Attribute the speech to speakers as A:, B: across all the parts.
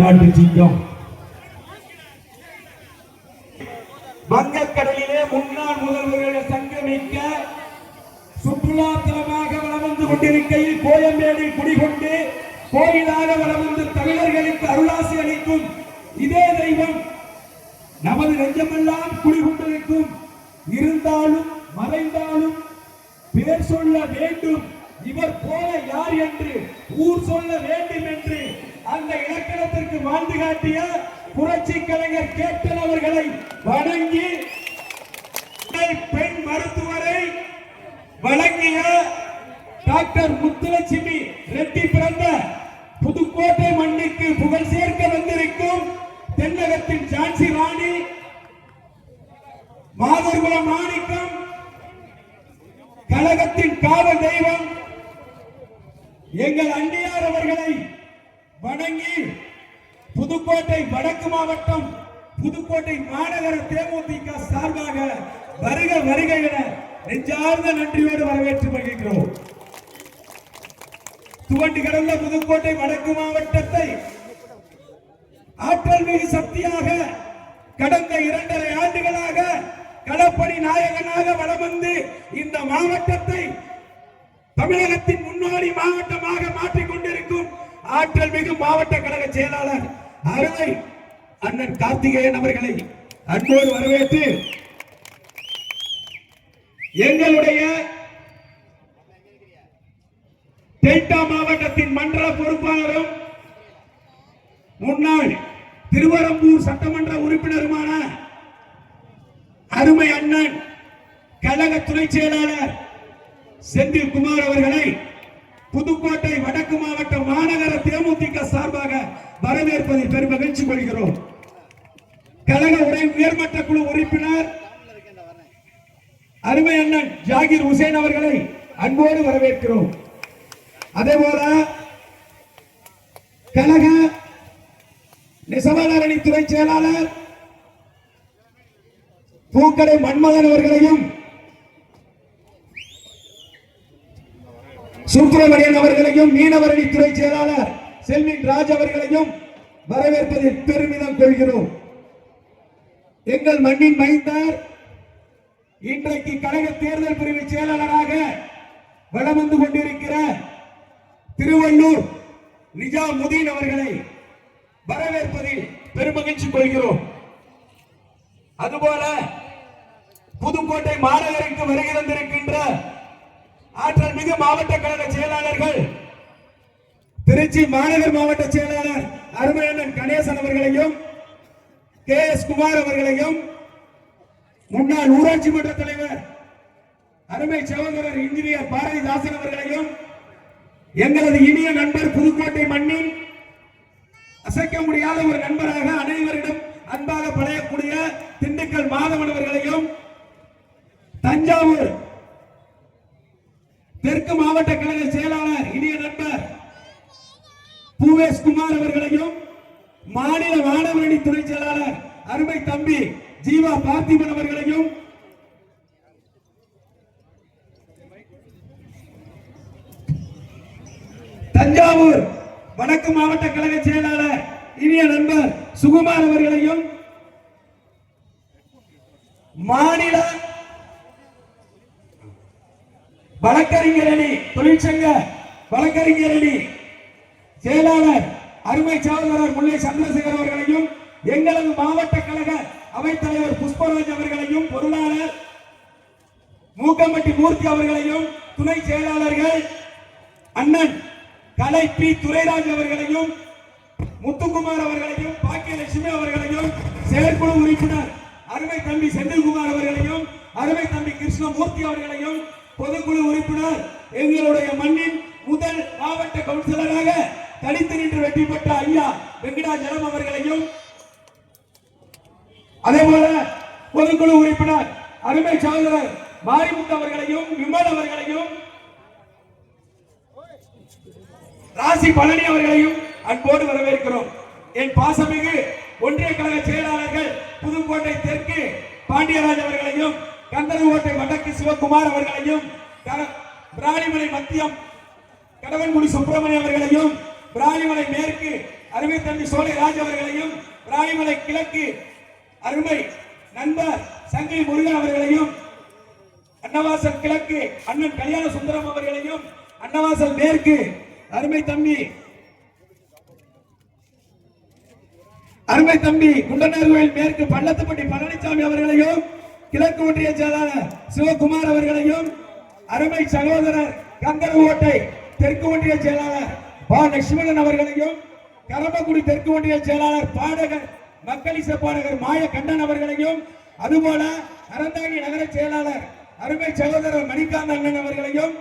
A: நாட்டு சிங்கம். வங்கக்கடலிலே முன்னாள் முதல்வர்களை சங்கமிக்க சுற்றுலா தலமாக வலம் வந்து கொண்டிருக்கையில் கோயம்பேடில் குடிகொண்டு கோயிலாக வலம் வந்து தமிழர்களுக்கு அருளாசி அளிக்கும் இதே தெய்வம் நமது நெஞ்சமெல்லாம் குடிகொண்டிருக்கும். இருந்தாலும் மறைந்தாலும் பேர் சொல்ல வேண்டும், இவர் போல யார் என்று ஊர் சொல்ல வேண்டும் என்று அந்த இலக்கணத்திற்கு வாழ்ந்து காட்டிய புரட்சி கலைஞர் கேப்டன் அவர்களை வணங்கி பெண் மருத்துவரை வழங்கிய டாக்டர் முத்துலட்சுமி ரெட்டி பிறந்த புதுக்கோட்டை மண்ணுக்கு புகழ் சேர்க்க வந்திருக்கும் தென்னகத்தின் ஜான்சி ராணி மாதர்குலம் மாணிக்கம் கழகத்தின் காவல் தெய்வம் எங்கள் அண்ணியார் அவர்களை வணங்கி புதுக்கோட்டை வடக்கு மாவட்டம் புதுக்கோட்டை மாநகர தேமுதிக சார்பாக வருக வருக என நெஞ்சார்ந்த நன்றியோடு வரவேற்று வருகிறோம். துவண்டு கடந்த புதுக்கோட்டை வடக்கு மாவட்டத்தை ஆற்றல் மிகு சக்தியாக கடந்த 2.5 ஆண்டுகளாக களப்பணி நாயகனாக வலம் வந்து இந்த மாவட்டத்தை தமிழகத்தின் முன்னோடி மாவட்டமாக மாற்றிக் கொண்டிருக்கும் ஆற்றல் மிகு மாவட்ட கழக செயலாளர் அருமை அண்ணன் கார்த்திகேயன் அவர்களை அன்போடு வரவேற்று எங்களுடைய டெல்டா மாவட்டத்தின் மண்டல பொறுப்பாளரும் முன்னாள் திருவரம்பூர் சட்டமன்ற உறுப்பினருமான அருமை அண்ணன் கழக துணை செயலாளர் செந்தில் குமார் அவர்களை புதுக்கோட்டை வடக்கு மாவட்ட மாநகர தேமுதிக சார்பாக வரவேற்பதில் பெரும் மகிழ்ச்சி கொள்கிறோம். கழக உயர்மட்ட குழு உறுப்பினர் அருமை அண்ணன் ஜாகிர் ஹுசேன் அவர்களை அன்போடு வரவேற்கிறோம். அதேபோல கழக நெசவாளரணி துறை செயலாளர் பூக்கடை மன்மகன் அவர்களையும் சுப்பிரமணியன் அவர்களையும் மீனவரணி துறை செயலாளர் செல்வின் ராஜ் அவர்களையும் வரவேற்பதில் பெருமிதம் கொள்கிறோம். எங்கள் மண்ணின் மைந்தார் இன்றைக்கு கழக தேர்தல் பிரிவு செயலாளராக வலம் வந்து கொண்டிருக்கிற திருவள்ளூர் நிஜாமுதீன் அவர்களை வரவேற்பதில் பெருமகிழ்ச்சி கொள்கிறோம். அதுபோல புதுக்கோட்டை மாநகருக்கு வருகை தந்திருக்கின்ற ஆற்றல் மிகு மாவட்ட கழக செயலாளர்கள் திருச்சி மாநகர் மாவட்ட செயலாளர் அருமையண்ணன் கணேசன் அவர்களையும் KS குமார் அவர்களையும் முன்னாள் ஊராட்சி மன்ற தலைவர் அருமை சகோதரர் இன்ஜினியர் பாரதிதாசன் அவர்களையும் எங்களது இனிய நண்பர் புதுக்கோட்டை மண்ணில் அசைக்க முடியாத ஒரு நண்பராக அனைவரிடம் அன்பாக பழையக்கூடிய திண்டுக்கல் மாதவன் அவர்களையும் தஞ்சாவூர் தெற்கு மாவட்ட கழக செயலாளர் இனிய நண்பர் பூவேஸ் குமார் அவர்களையும் மாநில மாணவரணி துணை செயலாளர் அருமை தம்பி ஜீவா பார்த்திபன் அவர்களையும் தஞ்சாவூர் வடக்கு மாவட்ட கழக செயலாளர் இனிய நண்பர் சுகுமார் அவர்களையும் மாநில வழக்கறிஞரணி தொழிற்சங்க வழக்கறிஞரணி செயலாளர் அருமை சகோதரர் முல்லை சந்திரசேகர் அவர்களையும் எங்களது மாவட்ட கழக அவைத்தலைவர் புஷ்பராஜ் அவர்களையும் பொருளாளர் மூக்கம்பட்டி மூர்த்தி அவர்களையும் துணை செயலாளர்கள் அண்ணன் கலை பி துரைராஜ் அவர்களையும் முத்துக்குமார் அவர்களையும் பாக்கியலட்சுமி அவர்களையும் செயற்குழு உறுப்பினர் அருமை தம்பி செந்தில்குமார் அவர்களையும் அருமை தம்பி கிருஷ்ணமூர்த்தி அவர்களையும் பொதுக்குழு உறுப்பினர் எங்களுடைய மண்ணின் முதல் மாவட்ட கவுன்சிலராக தனித்து நின்று வெற்றி பெற்ற ஐயா வெங்கடாஜலம் அவர்களையும் அதேபோல பொதுக்குழு உறுப்பினர் அருமை சகோதரர் மாரிமுத்து அவர்களையும் விமல் அவர்களையும் ராசி பழனி அவர்களையும் அன்போடு வரவேற்கிறோம். என் பாசமிகு ஒன்றிய கழக செயலாளர்கள் புதுக்கோட்டை தெற்கு பாண்டியராஜ் அவர்களையும் கந்தரகோட்டை வடக்கு சிவகுமார் அவர்களையும் பிராணிமலை மத்தியம் கடவன்குடி சுப்பிரமணியம் அவர்களையும் பிராணிமலை மேற்கு அருமை தம்பி சோலைராஜ் அவர்களையும், ராணிமலை கிழக்கு அருமை நண்பர் சங்கை முருகன் அவர்களையும், அன்னவாசல் கிழக்கு அண்ணன் கல்யாண சுந்தரம் அவர்களையும், அன்னவாசல் மேற்கு அருமை தம்பி குண்டனார் கோயில் மேற்கு பள்ளத்துப்பட்டி பழனிசாமி அவர்களையும், கிழக்கு ஒன்றிய செயலாளர் சிவகுமார் அவர்களையும், அருமை சகோதரர் கந்தரகோட்டை தெற்கு ஒன்றிய செயலாளர் பா லட்சுமணன் அவர்களையும், கரம்பக்குடி தெற்கு ஒன்றிய செயலாளர் பாடகர் மக்களிச பாடகர் மாய கண்ணன் அவர்களையும், அதுபோல அறந்தாங்கி நகர செயலாளர் அருமை சகோதரர் மணிகாந்த் அண்ணன் அவர்களையும்,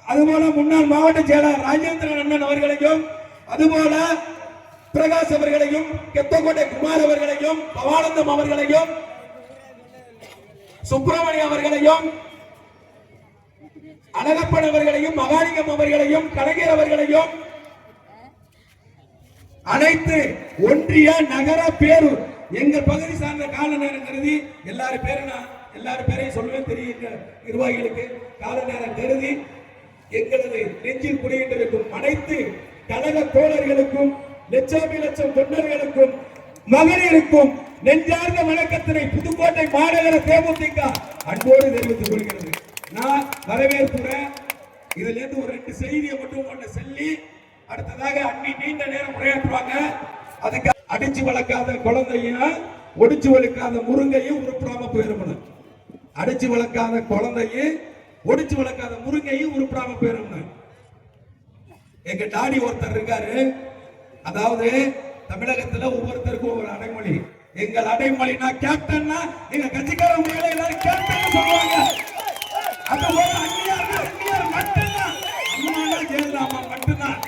A: அதுபோல முன்னாள் மாவட்ட செயலாளர் ராஜேந்திரன் அண்ணன் அவர்களையும், அதுபோல பிரகாஷ் அவர்களையும், கெத்தகோட்டை குமார் அவர்களையும், பவானந்தம் அவர்களையும், சுப்பிரமணிய அவர்களையும், அழகப்பன் அவர்களையும், மகாலிங்கம் அவர்களையும், கலைஞர் அவர்களையும், அனைத்து ஒன்றிய நகர பேரூர் எங்கள் பகுதி சார்ந்த கால நேரம் கருதி எல்லாரும் பேரையும் சொல்லுவேன் தெரியுங்க நிர்வாகிகளுக்கு. கால நேரம் கருதி எங்களது நெஞ்சில் குடியிருக்கும் அனைத்து கழக தோழர்களுக்கும், லட்சம் தொண்டர்களுக்கும், மகளிருக்கும் நெஞ்சார்ந்த வணக்கத்தினை புதுக்கோட்டை மாநகர தேமுதிக அன்போடு தெரிவித்துக் கொள்கிறது. நான் வரவேற்புறேன். இதுல இருந்து ஒரு 2 செய்தியை மட்டும் ஒண்ணு சொல்லி அடுத்ததாக அண்ணி நீண்ட நேரம் உரையாற்றுவாங்க. அதுக்கு அடிச்சு வளர்க்காத குழந்தையும் ஒடிச்சு வளர்க்காத முருங்கையும் உருப்படாம போயிடும். அடிச்சு வளர்க்காத குழந்தையும் ஒடிச்சு வளர்க்காத முருங்கையும் உருப்படாம போயிடும். எங்க டாடி ஒருத்தர் இருக்காரு. அதாவது தமிழகத்துல ஒவ்வொருத்தருக்கும் ஒரு அடைமொழி. எங்கள் அடைமொழினா கேப்டன்னா எங்க கட்சிக்காரங்க எல்லாரும் கேப்டன் சொல்லுவாங்க. அந்த ஒரு அந்நியார் மட்டும்தான், அம்மானா ஜெயலலிதா மட்டும்தான்.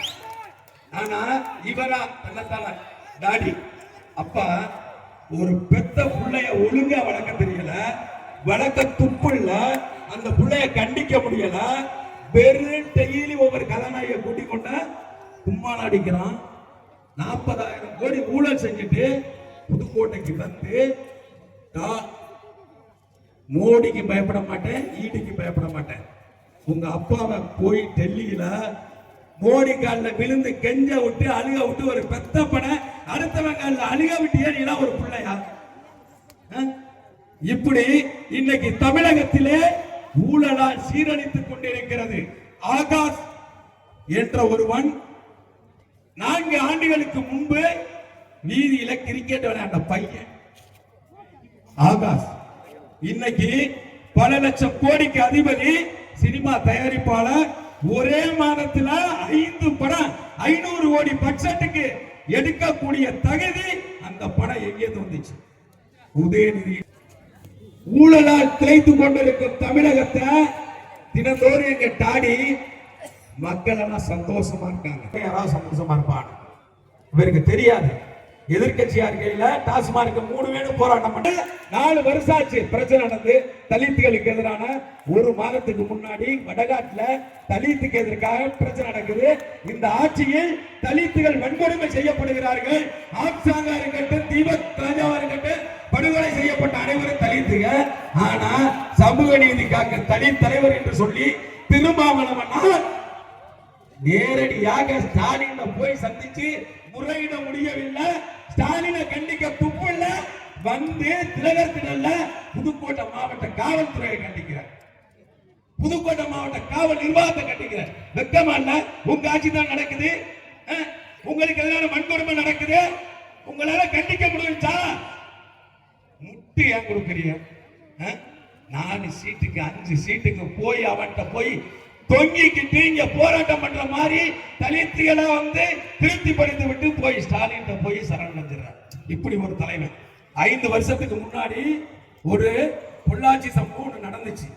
A: ஆனா இவரா தன்னத்தான டாடி அப்பா ஒரு பெத்த புள்ளைய ஒழுங்கா வளர்க்க தெரியல, வளர்க்க துப்புல, அந்த புள்ளைய கண்டிக்க முடியல. வெறும் டெய்லி ஒவ்வொரு கதாநாயக கூட்டிக் கொண்ட கும்மாளம் அடிக்கிறான். 40,000 கோடி ஊழல் செஞ்சுட்டு புதுக்கோட்டைக்கு வந்து மோடிக்கு பயப்பட மாட்டேன், ஈடிக்கு பயப்பட மாட்டேன். உங்க அப்பாவை போய் டெல்லியில மோடி காலில் விழுந்து கெஞ்ச விட்டு அழுக விட்டு ஒரு பெத்த பனை அடுத்தவன் காலில் அழுக விட்டு ஏறினா ஒரு பிள்ளையா? இப்படி இன்னைக்கு தமிழகத்திலே ஊழலால் சீரழித்துக் கொண்டிருக்கிறது. ஆகாஷ் என்ற ஒருவன் 4 ஆண்டுகளுக்கு முன்பு வீதியில கிரிக்கெட் விளையாண்ட பையன் ஆகாஷ் இன்னைக்கு பல லட்சம் கோடிக்கு அதிபதி, சினிமா தயாரிப்பாளர். ஒரே மாதத்துல 5 படம் 500 கோடி பட்ஜெட்டுக்கு எடுக்கக்கூடிய தகுதி அந்த படம் எங்கேருந்து வந்துச்சு? உதயநிதி. ஊழலால் திளைத்து கொண்டிருக்கும் தமிழகத்தை தினந்தோறும் எங்க டாடி மக்கள் எல்லாம் சந்தோஷமா இருக்காங்க. யாராவது சந்தோஷமா இருப்பான்? இவருக்கு தெரியாது. எதிர்கட்சியா இருக்கையில டாஸ்மார்க் 3 வேணும் போராட்டம் பண்ண 4 வருஷம் ஆச்சு. பிரச்சனை நடந்து தலித்துகளுக்கு எதிரான 1 மாதத்துக்கு முன்னாடி வடகாட்டுல தலித்துக்கு எதிராக பிரச்சனை நடக்குது. இந்த ஆட்சியில் தலித்துகள் வன்கொடுமை செய்யப்படுகிறார்கள். ஆப்சாங்கா இருக்கட்டும், தீபக் ராஜாவா இருக்கட்டும், படுகொலை செய்யப்பட்ட அனைவரும் தலித்துக. ஆனா சமூக நீதி காக்க தலித் தலைவர் என்று சொல்லி திருமாவளவனால் நேரடியாக ஸ்டாலினை போய் சந்திச்சு முறையிட முடியவில்லை. ஸ்டாலினை கண்டிக்க துப்புல வந்து திலகர் திடல்ல புதுக்கோட்டை மாவட்ட காவல்துறையை கண்டிக்கிறார், புதுக்கோட்டை மாவட்ட காவல் நிர்வாகத்தை கண்டிக்கிறார். வெக்கமா இல்ல? உங்க ஆட்சி தான் நடக்குது, உங்களுக்கு எதிரான வன்கொடுமை நடக்குது, உங்களால கண்டிக்க முடியுச்சா? முட்டு ஏன் கொடுக்குறீங்க? 4 சீட்டுக்கு 5 சீட்டுக்கு போய் அவன்கிட்ட போய் தொங்கிக்கிட்டு இங்க போராட்டம் பண்ற மாதிரி தலித்துகளை வந்து திருப்தி படுத்தி விட்டு போய் ஸ்டாலின் போய் சரணடைஞ்சிடறார். இப்படி ஒரு தலைவர். 5 வருஷத்துக்கு முன்னாடி ஒரு பொள்ளாச்சி சம்பவம் நடந்துச்சு.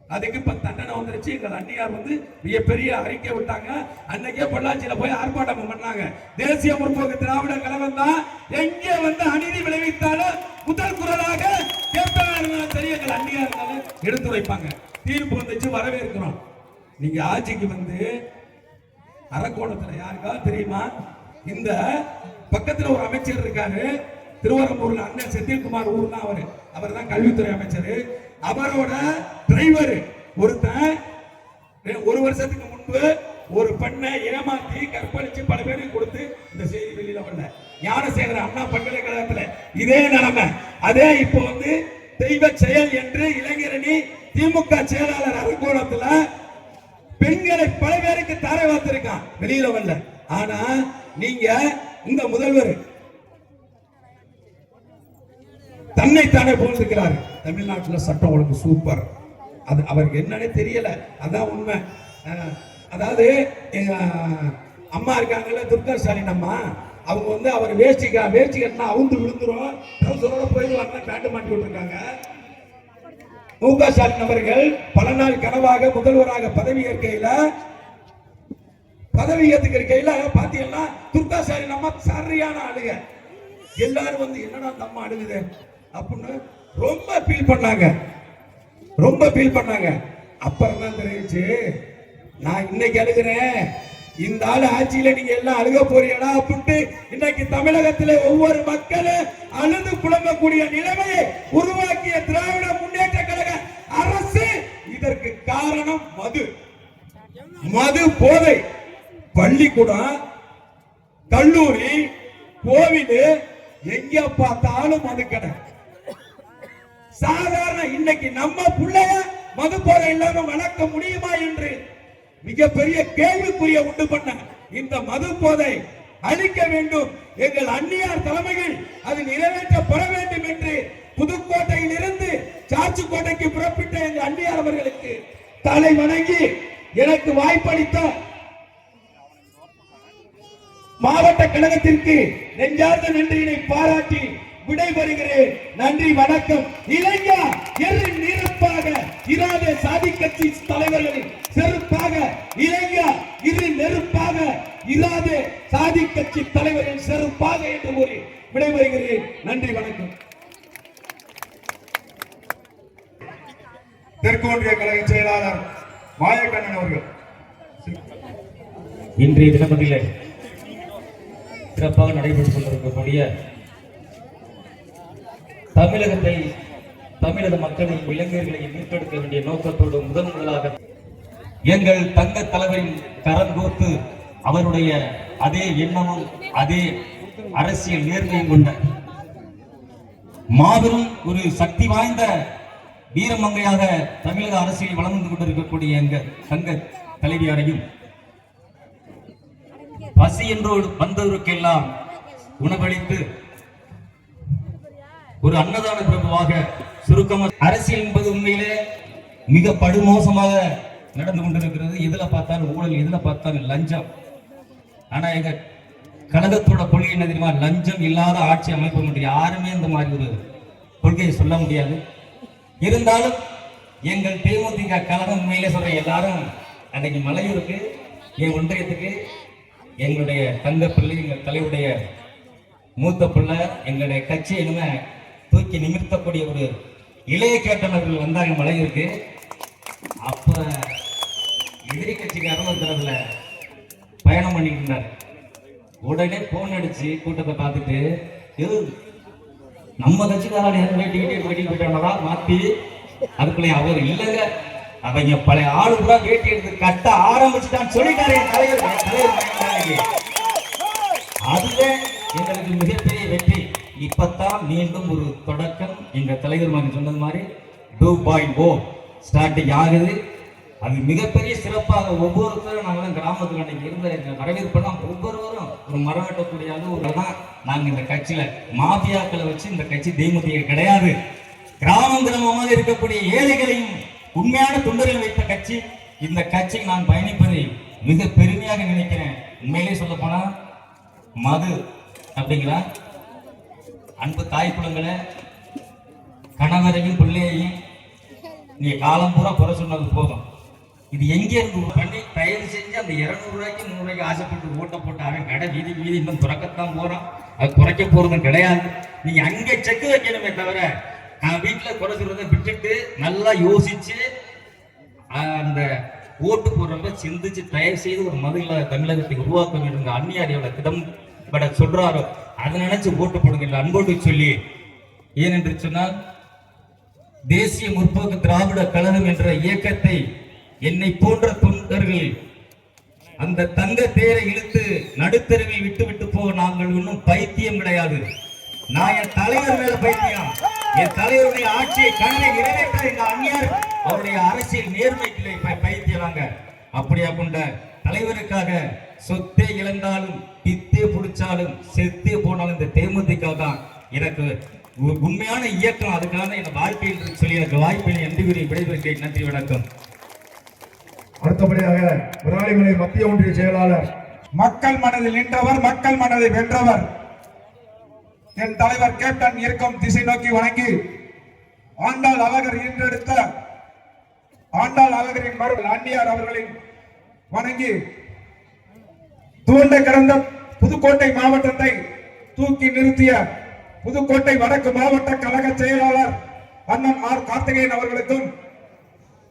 A: அதுக்கு இப்ப தண்டனை வந்துருச்சு. எங்கள் அண்ணியார் வந்து மிகப்பெரிய அறிக்கை விட்டாங்க. அன்னைக்கே பொள்ளாச்சியில போய் ஆர்ப்பாட்டம் பண்ணாங்க. தேசிய முற்போக்கு திராவிட கழகம் தான் எங்கே வந்து அநீதி விளைவித்தாலும் முதல் குரலாக தெரிய எங்கள் அண்ணியார் இருந்தாலும் எடுத்துரைப்பாங்க. தீர்ப்பு வந்துச்சு, வரவேற்கிறோம். நீங்க ஆட்சிக்கு வந்து அரக்கோணத்துல யாருக்காவது தெரியுமா? இந்த பக்கத்துல ஒரு அமைச்சர் இருக்காரு, திருவரம்பூர்ல அண்ணன் செந்தில்குமார் ஊர்னா அவர் தான் கல்வித்துறை அமைச்சர். அவரோட டிரைவர் ஒருத்தன் 1 வருஷத்துக்கு முன்பு ஒரு பெண்ணை ஏமாத்தி கற்பழிச்சு பல பேருக்கு கொடுத்து இந்த செய்தி வெளியில வெளியிடவில்லை. ஞானசேகர அண்ணா பல்கலைக்கழகத்துல இதே நிலைமை. அதே இப்போ தெய்வ செயல் என்று இளைஞரணி திமுக செயலாளர் அரங்கோணத்துல பெண்களை பல பேருக்கு தாரை வார்த்திருக்கான், வெளியில வரல. ஆனா நீங்க இந்த முதல்வர் தன்னைத்தானே போன்றிருக்கிறார். தமிழ்நாட்டில் சட்டம் ஒழுங்கு சூப்பர், அது அவருக்கு என்னன்னு தெரியல, அதான் உண்மை. அதாவது எங்க அம்மா இருக்காங்கல்ல, துர்கா ஸ்டாலின் அம்மா, அவங்க அவர் வேஷ்டி கட்டினா அவுந்து விழுந்துரும், ட்ரௌசரோட போயிடுவாங்க, பேண்ட் மாட்டி விட்டுருக்காங்க. முக ஸ்டாலின் அவர்கள் பல நாள் கனவாக முதல்வராக பதவி ஏற்றுக்கையில பாத்தீங்கன்னா துர்கா ஸ்டாலின் அம்மா சரியான அழுக. எல்லாரும் என்னடா அந்த அம்மா அழுகுது அப்படின்னு ரொம்ப ஃபீல் பண்ணாங்க. அப்புறம் தான் தெரிஞ்சு, நான் இன்னைக்கு அழுகிறேன், இந்த ஆளு ஆட்சியில நீங்க எல்லாம் அழுக போறீங்களா அப்படின்ட்டு இன்னைக்கு தமிழகத்திலே ஒவ்வொரு மக்களும் அழுது புலம்பக்கூடிய நிலைமையை உருவாக்கிய திராவிட முன்னேற்ற கழக அரசு. இதற்கு காரணம் மது போதை. பள்ளிக்கூடம், கல்லூரி, கோவில், எங்க பார்த்தாலும் மதுக்கடை. சாதாரண இன்னைக்கு நம்ம பிள்ளைய மது போதை இல்லாம வளர்க்க முடியுமா என்று மிகப்பெரிய கேள்விக்குரிய உண்டு பண்ண இந்த மது போதை அழிக்க வேண்டும். எங்கள் அந்நியார் தலைமையில் அது நிறைவேற்றப்பட வேண்டும் என்று புதுக்கோட்டையில் இருந்து சார்ச்சுக்கோட்டைக்கு புறப்பட்ட எங்கள் அந்நியார் அவர்களுக்கு தலை வணங்கி எனக்கு வாய்ப்பளித்த மாவட்ட கழகத்திற்கு நெஞ்சார்ந்த நன்றியினை பாராட்டி விடைபெறுகிறேன். நன்றி, வணக்கம். இளைஞர் எரு நெருப்பாக இராத சாதி கட்சி தலைவர்களின் செருப்பாக, இளைஞர் இரு நெருப்பாக இராத சாதி கட்சி தலைவரின் செருப்பாக என்று கூறி விடைபெறுகிறேன். நன்றி, வணக்கம்.
B: தெற்கு ஒன்றிய கழக செயலாளர் மாயக்கண்ணன் அவர்கள்
C: இன்றைய தினப்பதிலே சிறப்பாக நடைபெற்றுக் கொண்டிருக்கக்கூடிய தமிழகத்தை, தமிழக மக்களை, இளைஞர்களை மீட்டெடுக்க வேண்டிய நோக்கத்தோடு முதலாக எங்கள் தங்க தலைவரின் கரம் கோர்த்து அவருடைய அதே எண்ணமும் அதே அரசியல் நேர்மையும் கொண்ட மாபெரும் ஒரு சக்தி வாய்ந்த வீரமங்கையாக தமிழக அரசியல் வளம் வந்து கொண்டிருக்கக்கூடிய எங்கள் தங்க தலைவியாரையும் பசி என்றோடு வந்தவருக்கெல்லாம் உணவளித்து ஒரு அன்னதான பிரபுவாக சுருக்கமாக அரசியல் என்பது உண்மையிலே மிக படுமோசமாக நடந்து கொண்டிருக்கிறது. எதுல பார்த்தாலும் ஊழல், எதுல பார்த்தாலும் லஞ்சம். ஆனா எங்க கழகத்தோட கொள்கை என்ன தெரியுமா? லஞ்சம் இல்லாத ஆட்சி அமைப்பு முடியும். யாருமே இந்த மாதிரி ஒரு கொள்கையை சொல்ல முடியாது. இருந்தாலும் எங்கள் தேமுதிக கழகம் உண்மையிலே சொல்ற எல்லாரும் அன்னைக்கு மலையூருக்கு, என் ஒன்றியத்துக்கு எங்களுடைய தங்க பிள்ளை, எங்கள் தலைவருடைய மூத்த பிள்ளை, எங்களுடைய கட்சி இனிமே தூக்கி நிமிர்த்தக்கூடிய ஒரு இளைய கேட்டவர்கள் வந்தாங்க மலையூருக்கு. அப்ப எதிரி கட்சிக்காரன் தரதுல பயணம் பண்ணிட்டு இருந்தார். உடனே போன் அடிச்சு கூட்டத்தை பார்த்துட்டு, நம்ம கட்சிக்காரன் வேட்டி போயிட்டாங்களா மாத்தி, அதுக்குள்ள அவர் இல்லைங்க, அவங்க பழைய ஆளு கூட வேட்டி எடுத்து கட்ட ஆரம்பிச்சுட்டான்னு சொல்லிட்டாரு தலைவர். அதுவே எங்களுக்கு மிகப்பெரிய வெற்றி. இப்பத்தான் மீண்டும் ஒரு தொடக்கம். எங்க தலைவர் மாதிரி சொன்னது மாதிரி 2.0 ஸ்டார்டிங் ஆகுது. அது மிகப்பெரிய சிறப்பாக ஒவ்வொருத்தரும் நாங்களும் கிராமத்தில் அன்னைக்கு இருந்த எங்கள் வரவேற்பெல்லாம் ஒவ்வொருவரும் ஒரு மரம் வெட்டக்கூடிய அளவு தான். நாங்கள் இந்த கட்சியில மாபியாக்களை வச்சு இந்த கட்சி தேமுதிக கிடையாது. கிராமம் கிராமமாக இருக்கக்கூடிய ஏழைகளையும் உண்மையான தொண்டர்கள் வைத்த கட்சி. இந்த கட்சிக்கு நான் பயணிப்பதை மிக பெருமையாக நினைக்கிறேன். உண்மையிலே சொல்ல போனா மது அப்படிங்கிற அன்பு தாய் குளங்களை, கணவரையும் பிள்ளையையும் நீ காலம் பூரா குறை சொன்னது போதும். இது எங்கே இருந்து பண்ணி தயவு செஞ்சு அந்த 200 ரூபாய்க்கு 100 ரூபாய்க்கு ஆசைப்பட்டு ஓட்ட போட்டு அவன் கடை வீதி இன்னும் துறக்கத்தான் போறான். அது குறைக்க போறதும் கிடையாது. நீங்க அங்கே செக்கு வைக்கணுமே தவிர வீட்டுல குறை சொல்றதை விட்டுட்டு நல்லா யோசிச்சு அந்த ஓட்டு போடுறப்ப சிந்திச்சு தயவு செய்து ஒரு மது இல்லாத தமிழகத்தை உருவாக்க வேண்டும். அந்நியார் எவ்வளவு திடம்பட சொல்றாரோ அதை நினைச்சு ஓட்டு போடுங்க அன்போடு சொல்லி. ஏனென்று சொன்னால் தேசிய முற்போக்கு திராவிட கழகம் என்ற இயக்கத்தை என்னை போன்ற தொண்டர்கள் அந்த தங்க தேரை இழுத்து நடுத்தருவில் விட்டு விட்டு போக நாங்கள் இன்னும் பைத்தியம் கிடையாது. நான் என் தலைவர் மேல பைத்தியம். என் தலைவருடைய ஆட்சியை கனவை நிறைவேற்ற எங்க அந்நியார் அவருடைய அரசியல் நேர்மைக்கு பைத்தியவாங்க. அப்படியா கொண்ட தலைவருக்காக சொத்தே இழந்தாலும் பித்தே பிடிச்சாலும் செத்தே போனாலும் இந்த தேமுதிக தான் எனக்கு உண்மையான இயக்கம். அதுக்காக என் வாழ்க்கையில் சொல்லி எனக்கு வாய்ப்பில் நன்றி கூறி விடைபெறுகிறேன். நன்றி, வணக்கம்.
B: அடுத்தபடியாக விராலிமலை மத்திய ஒன்றிய செயலாளர்.
A: மக்கள் மனதில் நின்றவர், மக்கள் மனதை வென்றவர் என் தலைவர் கேப்டன் இருக்கும் திசை நோக்கி வணங்கி ஆண்டாள் அழகர் ஈன்றெடுத்த ஆண்டாள் அழகரின் மருள் அந்நியார் அவர்களின் வணங்கி தூண்ட கிடந்த புதுக்கோட்டை மாவட்டத்தை தூக்கி நிறுத்திய புதுக்கோட்டை வடக்கு மாவட்ட கழக செயலாளர் அண்ணன் ஆர் கார்த்திகேயன் அவர்களுக்கும்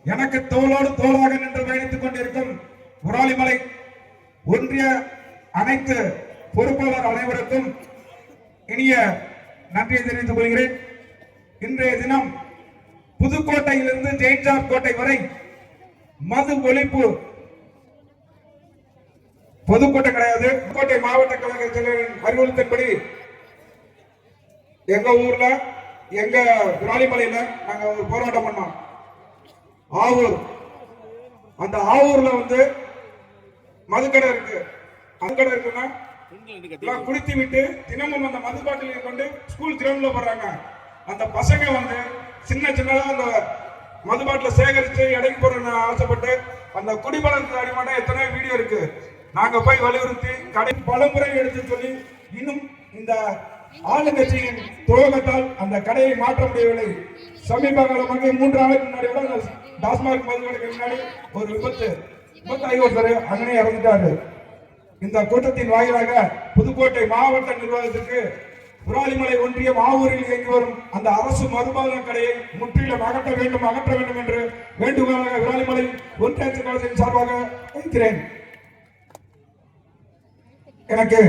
A: எனக்கு தோளோடு தோளாக நின்று பயணித்துக் கொண்டிருக்கும் விராலிமலை ஒன்றிய அனைத்து பொறுப்பாளர் அனைவருக்கும் இனிய நன்றியை தெரிவித்துக் கொள்கிறேன். இன்றைய தினம் புதுக்கோட்டையிலிருந்து ஜெயின்சாப் கோட்டை வரை மது ஒழிப்பு பொதுக்கூட்டம் கிடையாது. புதுக்கோட்டை மாவட்ட கழக செயலரின் அறிவுறுத்தின்படி எங்க ஊர்ல எங்க விராலிமலையில நாங்க ஒரு போராட்டம் பண்ணோம். ஆவூர், அந்த ஆவூர்ல மதுக்கடை இருக்கு. மதுக்கடை இருக்குன்னா குடித்து விட்டு தினமும் அந்த மது பாட்டிலை கொண்டு ஸ்கூல் கிரவுண்ட்ல போடுறாங்க. அந்த பசங்க சின்ன சின்னதா அந்த மது பாட்டில சேகரிச்சு எடைக்கு போறன்னு ஆசைப்பட்டு அந்த குடிபழக்கத்துக்கு அடிமான எத்தனை வீடியோ இருக்கு. நாங்க போய் வலியுறுத்தி கடை பலமுறை எடுத்து சொல்லி இன்னும் இந்த ஆளுங்கட்சியின் துரோகத்தால் அந்த கடையை மாற்ற முடியவில்லை. சமீப காலமாக 3 நாளைக்கு முன்னாடி டாஸ்மாக் மதுக்கடைக்கு முன்னாடி ஒரு விபத்து ஆகியோர் அங்கனே இறந்துட்டாரு. இந்த கூட்டத்தின் வாயிலாக புதுக்கோட்டை மாவட்ட நிர்வாகத்திற்கு விராலிமலை ஒன்றியம் ஆவூரில் இயங்கி வரும் அந்த அரசு மதுபான கடையை முற்றிலும் அகற்ற வேண்டும் என்று வேண்டுகோளாக விராலிமலை ஒன்றிய கழகத்தின் சார்பாக வைக்கிறேன். எனக்கு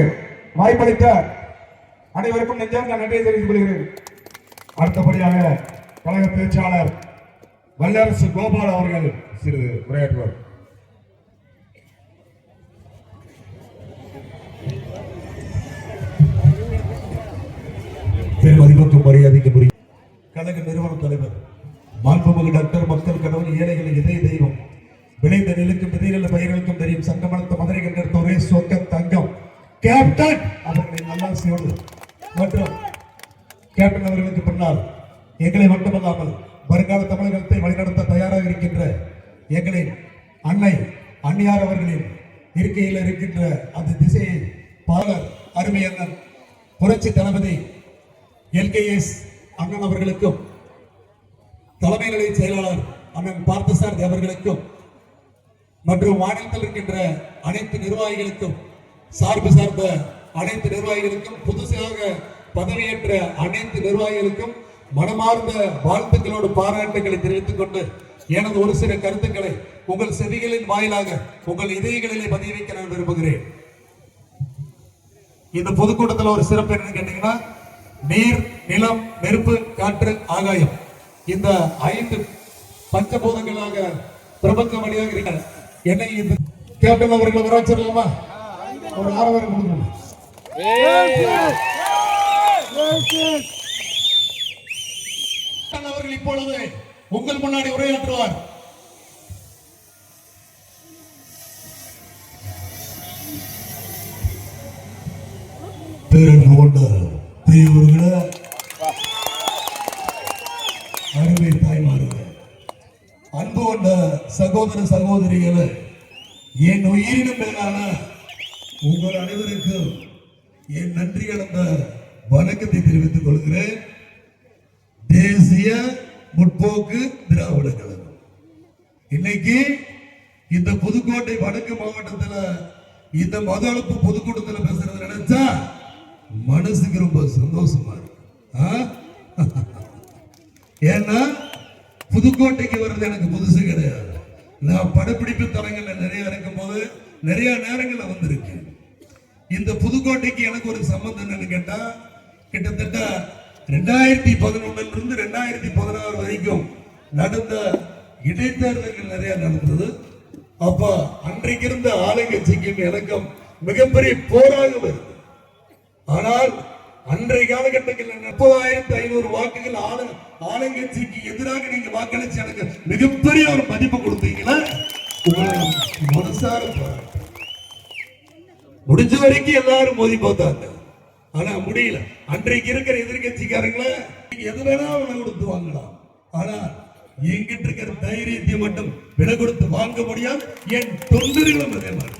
A: வாய்ப்பளித்த அனைவருக்கும் நெஞ்சார்ந்த நன்றியை தெரிவித்துக் கொள்கிறேன்.
B: அடுத்தபடியாக கழக பேச்சாளர் வல்லரசு கோபால் அவர்கள் சிறிது உரையாற்றுவார். பெருமதிப்புக்கும் மரியாதைக்கு கழக நிறுவன தலைவர் மாண்புமிகு டாக்டர் மக்கள் கடவுள் ஏழைகளின் இதய தெய்வம் விளைந்த நெல்லுக்கும் விதைகள பயிர்களுக்கும் தெரியும் சங்கமனத்த மதுரை கண்டெடுத்த ஒரே சொக்க தங்கம் கேப்டன் அவர்களின் நல்லாசியோடு மற்றும் கேப்டன் அவர்களுக்கு பின்னால் எங்களை மட்டுமல்லாமல் வருங்கால தமிழகத்தை வழிநடத்த தயாராக இருக்கின்ற எங்களின் அன்னை அந்நியார் அவர்களின் இருக்கையில் இருக்கின்ற அந்த திசையை பாலர் அருமை அண்ணன் புரட்சி தளபதி LKS அண்ணன் அவர்களுக்கும் தலைமை நிலைய செயலாளர் அண்ணன் பார்த்தசாரதி அவர்களுக்கும் மற்றும் மாநிலத்தில் இருக்கின்ற அனைத்து நிர்வாகிகளுக்கும் சார்பு சார்ந்த அனைத்து நிர்வாகிகளுக்கும் புதுசாக பதவியேற்ற அனைத்து நிர்வாகிகளுக்கும் மனமார்ந்த வாழ்த்துக்களோடு பாராட்டுகளை தெரிவித்துக் கொண்டு எனது ஒரு சில கருத்துக்களை உங்கள் செவிகளின் வாயிலாக உங்கள் இதயங்களிலே பதிய வைக்க நான் விரும்புகிறேன். இந்த பொதுக்கூட்டத்தில் ஒரு சிறப்பு என்னன்னு கேட்டீங்கன்னா நீர், நிலம், நெருப்பு, காற்று, ஆகாயம் இந்த 5 பஞ்சபூதங்களாக பிரபஞ்சம் வழியாக இருக்கிற என்னை இந்த கேப்டன் அவர்களை வர சொல்லலாமா? ஒரு ஆரவாரம் கொடுக்கணும். அவர்கள் இப்பொழுது உங்கள் முன்னாடி உரையாற்றுவார். பேரன்பு கொண்ட பெரியவர்களே, அருமை தாய்மார்களே, அன்பு கொண்ட சகோதர சகோதரிகளே, என் உயிரினும் மேலான உங்கள் அனைவருக்கும் என் நன்றி கலந்த வணக்கத்தை தெரிவித்துக் கொள்கிறேன். தேசிய முற்போக்கு திராவிட கழகம் இன்னைக்கு இந்த புதுக்கோட்டை வடக்கு மாவட்டத்தில் இந்த மது அளப்பு பொதுக்கூட்டத்தில் பேசுறது நினைச்சா மனசுக்கு ரொம்ப சந்தோஷமா இருக்கு. ஏன்னா புதுக்கோட்டைக்கு வர்றது எனக்கு புதுசு கிடையாது. நான் படப்பிடிப்பு தலங்கள்ல நிறைய இருக்கும் போது நிறைய நேரங்கள்ல வந்திருக்கு. இந்த புதுக்கோட்டைக்கு எனக்கு ஒரு சம்பந்தம் என்னன்னு கேட்டா கிட்டத்தட்ட 2011 இருந்து 2016 வரைக்கும் நடந்த இடைத்தேர்தல்கள் நிறைய நடந்தது. அப்ப அன்றைக்கு இருந்த ஆளுங்கட்சிக்கும் எனக்கும் மிகப்பெரிய போராக வருது. ஆனால் அன்றைய காலகட்டத்தில் 30,500 வாக்குகள் ஆளுங்கட்சிக்கு எதிராக நீங்க வாக்களிச்சு எனக்கு மிகப்பெரிய ஒரு மதிப்பு கொடுத்தீங்களா? மனசார முடிஞ்ச வரைக்கும் எல்லாரும் மோதி பார்த்தாங்க. ஆனா முடியல. அன்றைக்கு இருக்கிற எதிர்கட்சிக்காரங்கள எது வேணாலும் விலை கொடுத்து வாங்கலாம். ஆனா என்கிட்ட இருக்கிற தைரியத்தை மட்டும் விலை கொடுத்து வாங்க முடியாது. என் தொண்டர்களும் அதே மாதிரி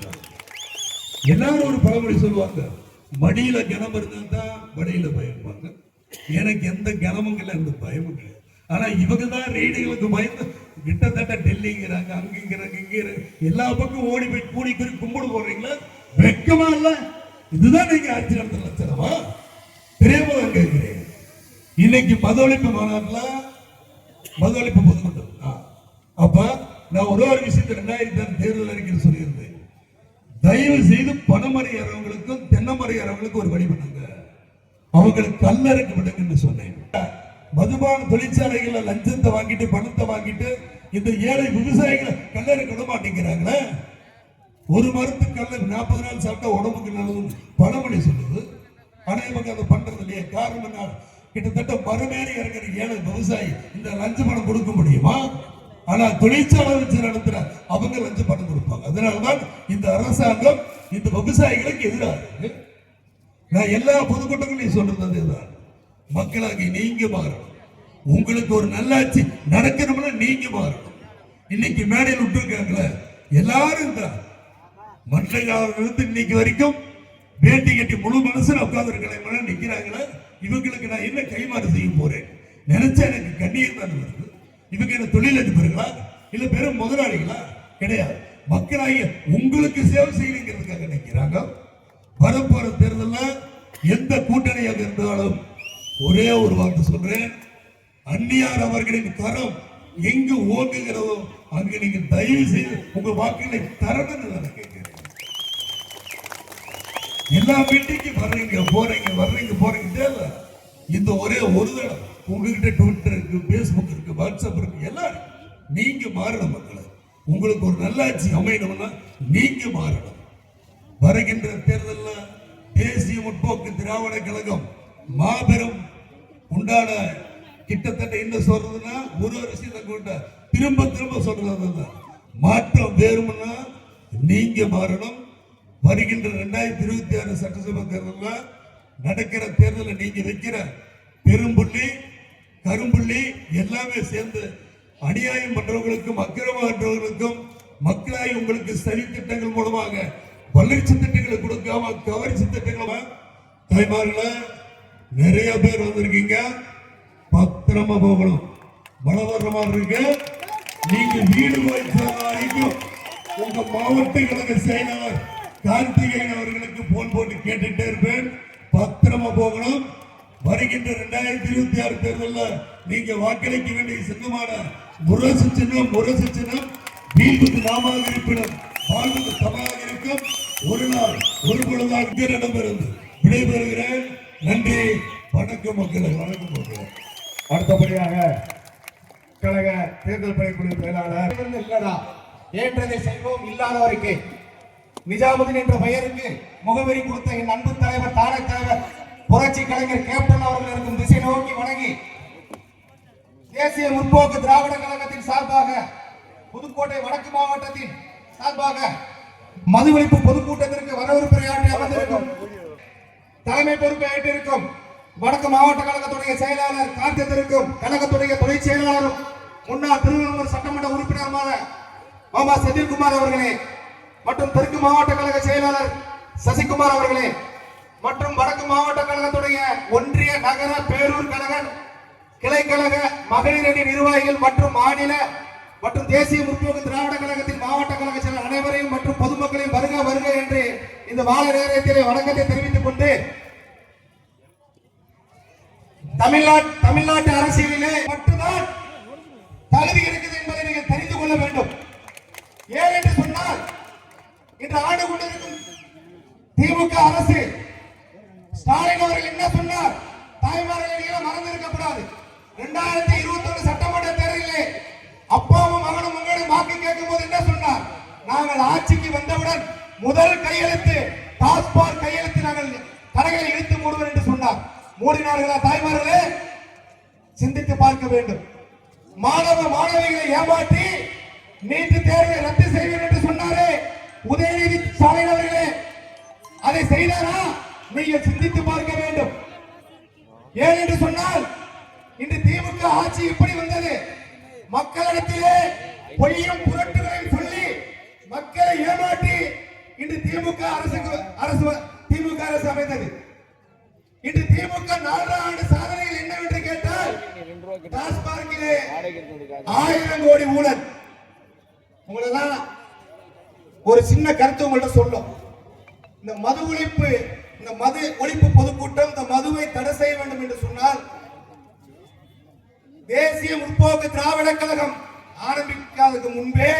B: எல்லாரும் ஒரு பழமொழி சொல்லுவாங்க, மடியில கனம் இருந்தா தான் மடியில பயம்பாங்க. எனக்கு எந்த கனமும் இல்லை, எந்த பயமும் கிடையாது. ஆனா இவங்க தான் ரெய்டுகளுக்கு பயந்து கிட்டத்தட்ட டெல்லிங்கிறாங்க, அங்கிங்கிறாங்க, இங்க எல்லா பக்கம் ஓடி போய் கூடி கூறி கும்பிடு போடுறீங்களா? வெக்கமா இல்ல? இதுதான் நீங்க ஆட்சி நடத்த லட்சணமா? தெரியாம தான் கேட்கிறேன். இன்னைக்கு மத ஒழிப்பு மாநாட்டுல மத ஒழிப்பு பொதுக்கூட்டம். அப்ப நான் ஒரு விஷயத்தை 2006 தேர்தல் அறிக்கையில் சொல்லியிருந்தேன். தயவு செய்து பணமறையறவங்களுக்கும் தென்னமறையறவங்களுக்கும் ஒரு வழி பண்ணுங்க, அவங்களுக்கு கல்லறைக்கு விடுங்கன்னு சொன்னேன். மதுபான தொழிற்சாலைகள்ல லஞ்சத்தை வாங்கிட்டு பணத்தை வாங்கிட்டு இந்த ஏழை விவசாயிகளை கல்லறை விட மாட்டேங்கிறாங்களே. ஒரு மருந்து கல்ல 40 நாள் சாப்பிட்டா உடம்புக்கு நல்லது பழமொழி சொல்லுது. ஆனா இவங்க அதை பண்றது இல்லையா? காரணம் என்ன? கிட்டத்தட்ட மறுமேறி இறங்குற ஏழை விவசாயி இந்த லஞ்ச பணம் கொடுக்க முடியுமா? ஆனா தொழிற்சாலை வச்சு நடத்துற அவங்க லஞ்ச பணம் கொடுப்பாங்க. அதனாலதான் இந்த அரசாங்கம் இந்த விவசாயிகளுக்கு எதிராக இருக்கு. நான் எல்லா பொதுக்கூட்டங்களையும் சொல்றது அதுதான். மக்களாகி நீங்க மாறணும். உங்களுக்கு ஒரு நல்லாட்சி நடக்கணும்னா நீங்க மாறணும். இன்னைக்கு மேடையில் விட்டுருக்காங்களே எல்லாரும் தான் மண்டலாவிலிருந்து இன்னைக்கு வரைக்கும் வேட்டி கட்டி முழு மனசுல உட்கார்ந்து இருக்கிற நிக்கிறாங்களே. இவங்களுக்கு நான் என்ன கைமாறு செய்ய போறேன் நினைச்சா எனக்கு கண்ணீர் தான் வருது. இவங்க என்ன தொழில் அதிபர்களா இல்ல பெரும் முதலாளிகளா? கிடையாது. மக்களாகிய உங்களுக்கு சேவை செய்யணுங்கிறதுக்காக நினைக்கிறாங்க. வரப்போற தேர்தலில் எந்த கூட்டணியாக இருந்தாலும் ஒரே ஒரு வார்த்தை சொல்றேன், அந்நியார் அவர்களின் கரம் எங்கு ஓங்குகிறதோ அங்கு நீங்க தயவு செய்து உங்க வாக்குகளை தரணும்னு நான் கேட்கிறேன். எல்லா மீட்டிங்கும் வர்றீங்க போறீங்க வர்றீங்க போறீங்க தேவை. இந்த ஒரே ஒரு தடவை உங்ககிட்ட ட்விட்டர் இருக்கு, பேஸ்புக் இருக்கு, வாட்ஸ்அப் இருக்கு, எல்லாம் நீங்க மாறணும். மக்களை உங்களுக்கு ஒரு நல்லாட்சி அமையணும்னா நீங்க மாறணும். வருகின்ற தேர்தலில் தேசிய முற்போக்கு திராவிட கழகம் மாபெரும் உண்டான கிட்டத்தட்ட என்ன சொல்றதுன்னா ஒரு விஷயத்தை கொண்ட திரும்ப திரும்ப சொல்றது மாற்றம் வேறும்னா நீங்க மாறணும். வருகின்ற 2026 சட்டசபை தேர்தலில் நடக்கிற தேர்தலில் நீங்க வைக்கிற பெரும்புள்ளி கரும்புள்ளி எல்லாமே சேர்ந்து அநியாயம் பண்றவங்களுக்கும் அக்கிரமற்றவர்களுக்கும் மக்களாய் உங்களுக்கு சரி திட்டங்கள் மூலமாக வளர்ச்சி திட்டங்களை கொடுக்காம கவர்ச்சி திட்டங்களை தாய்மார்கள நிறைய பேர் வந்திருக்கீங்க. பத்திரமா போகணும். மழை வர்ற மாதிரி இருக்கு. நீங்க வீடு போய் வரைக்கும் உங்க மாவட்ட கழக செயலாளர் கார்த்திகேயன் அவர்களுக்கு போன் போட்டு கேட்டுட்டே இருப்பேன். பத்திரமா போகணும். வருகின்ற 2026 தேர்தலில் நீங்க வாக்களிக்க வேண்டிய சின்னமான முரசு சின்னம் வீட்டுக்கு நாமாக இருப்பினும் வாழ்வுக்கு சமமாக இருக்கும். ஒரு நாள் ஒரு பொழுதாக இடமிருந்து விடைபெறுகிறேன். நன்றி, வணக்கம் மக்களே, வணக்கம் மக்களே.
D: அடுத்தபடியாக கழக தேர்தல் பணிக்குழு செயலாளர் இல்லடா ஏற்றதை செய்வோம் இல்லாதவருக்கு நிஜாமுதீன் என்ற பெயருக்கு முகவரி கொடுத்த என் அன்பு தலைவர் தாரக தலைவர் புரட்சி கலைஞர் கேப்டன் அவர்கள் இருக்கும் திசை நோக்கி வணங்கி தேசிய முற்போக்கு திராவிட கழகத்தின் சார்பாக புதுக்கோட்டை வடக்கு மாவட்டத்தின் சார்பாக மதுவெளிப்பு பொதுக்கூட்டத்திற்கு வரவேற்புரையாற்றி அமர்ந்திருக்கும் தலைமை பொறுப்பை ஏற்றிருக்கும் வடக்கு மாவட்ட கழகத்துடைய செயலாளர் கார்த்திகத்திற்கும் கழகத்துடைய துணை செயலாளரும் முன்னாள் திருவள்ளூர் சட்டமன்ற உறுப்பினருமான மாமா செந்தில்குமார் அவர்களே மற்றும் தெற்கு மாவட்ட கழக செயலாளர் சசிகுமார் அவர்களே மற்றும் வடக்கு மாவட்ட கழகத்துடைய ஒன்றிய நகர பேரூர் கழக கிளைக்கழக மகளிர் அணி நிர்வாகிகள் மற்றும் மாநில மற்றும் தேசிய முற்போக்கு திராவிட கழகத்தின் மாவட்ட கழக செயலர் அனைவரையும் மற்றும் பொதுமக்களையும் வருக வருக என்று இந்த மாலை நேரத்திலே வணக்கத்தை தெரிவித்துக் கொண்டு தமிழ்நாட்டு அரசியலிலே மட்டும்தான் தகுதி இருக்குது என்பதை நீங்கள் தெரிந்து கொள்ள வேண்டும். ஏன் என்று சொன்னால் இன்று ஆண்டு கொண்டிருக்கும் திமுக அரசு ஸ்டாலின் அவர்கள் என்ன சொன்னார்? தாய்மார்களை மறந்திருக்கக்கூடாது. 2021 சட்டமன்ற தேர்தலிலே அப்பாவும் மகனும் உங்களிடம் வாக்கு கேட்கும் போது என்ன சொன்னார்? நாங்கள் ஆட்சிக்கு வந்தவுடன் முதல் கையெழுத்து டாஸ்மாக் கையெழுத்து நாங்கள் கடைகளை இழுத்து மூடுவோம் என்று சொன்னார். மூடினார்களா தாய்மார்களே? சிந்தித்து பார்க்க வேண்டும். மாணவிகளை ஏமாற்றி நீட்டு தேர்வை ரத்து செய்வேன் என்று சொன்னாரே உதயநிதி ஸ்டாலின் அவர்களே, அதை செய்தாரா? நீங்கள் சிந்தித்து பார்க்க வேண்டும். ஏன் என்று சொன்னால் இன்று திமுக ஆட்சி எப்படி வந்தது? மக்களிடத்திலே பொய்யும் புரட்டுகளையும் சொல்லி மக்களை ஏமாற்றி இன்று திமுக அரசு அமைந்தது. இன்று திமுக 4 ஆண்டு சாதனைகள் என்னவென்று கேட்டால் டாஸ்மாகிலே 1000 கோடி ஊழல். உங்களெல்லாம் ஒரு சின்ன கருத்து உங்கள்ட்ட சொல்லும். இந்த மது ஒழிப்பு பொதுக்கூட்டம் இந்த மதுவை தடை செய்ய வேண்டும் என்று சொன்னால் தேசிய முற்போக்கு திராவிட கழகம் ஆரம்பிக்காததுக்கு முன்பே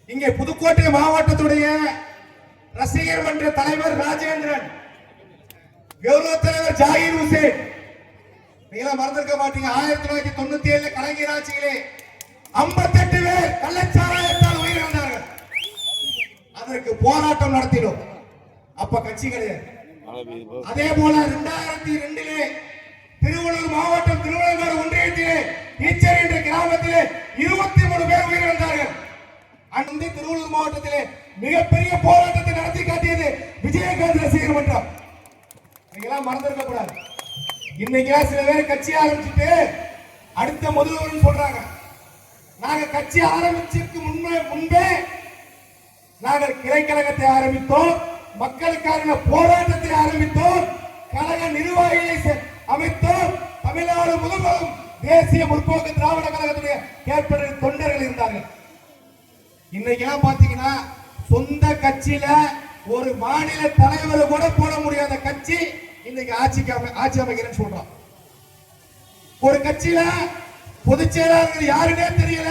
D: இங்கே புதுக்கோட்டை மாவட்டத்துடைய ரசிகர் மன்ற தலைவர் ராஜேந்திரன், கௌரவ தலைவர் ஜாகிர் ஹுசேன், நீங்க மறந்திருக்க மாட்டீங்க. 1997 கலைஞர் ஆட்சியிலே 58 பேர் கள்ளச்சாராயத்தால் உயிரிழந்தார்கள். அதற்கு போராட்டம் நடத்தினோம். அப்ப கட்சி கிடையாது. அதே போல 2002 திருவள்ளூர் மாவட்டம் திருவள்ளூர் ஒன்றியத்திலே ஈச்சர் என்ற கிராமத்திலே 23 பேர் உயிரிழந்தார்கள். அந்த திருவள்ளூர் மாவட்டத்திலே மிகப்பெரிய போராட்டத்தை நடத்தி காட்டியது விஜயகாந்த் ரசிகர் மன்றம். நீங்களாம் மறந்திருக்க கூடாது. இன்னைக்கு சில பேர் கட்சி ஆரம்பிச்சுட்டு அடுத்த முதல்வர் சொல்றாங்க. நாங்க கட்சி ஆரம்பிச்சதுக்கு முன்பே நாங்கள் கிளைக்கழகத்தை ஆரம்பித்தோம், மக்களுக்கான போராட்டத்தை ஆரம்பித்தோம், கழக நிர்வாகிகளை அமைத்தோம். தமிழ்நாடு முழுவதும் தேசிய முற்போக்கு திராவிட கழகத்துடைய கேட்பதில் தொண்டர்கள் இருந்தார்கள். இன்னைக்கு பாத்தீங்கன்னா சொந்த கட்சியில ஒரு மாநில தலைவர் கூட போட முடியாத கட்சி இன்னைக்கு ஆட்சி அமைக்கிறேன்னு சொல்றான். ஒரு கட்சியில பொதுச் செயலாளர் யாருன்னே தெரியல,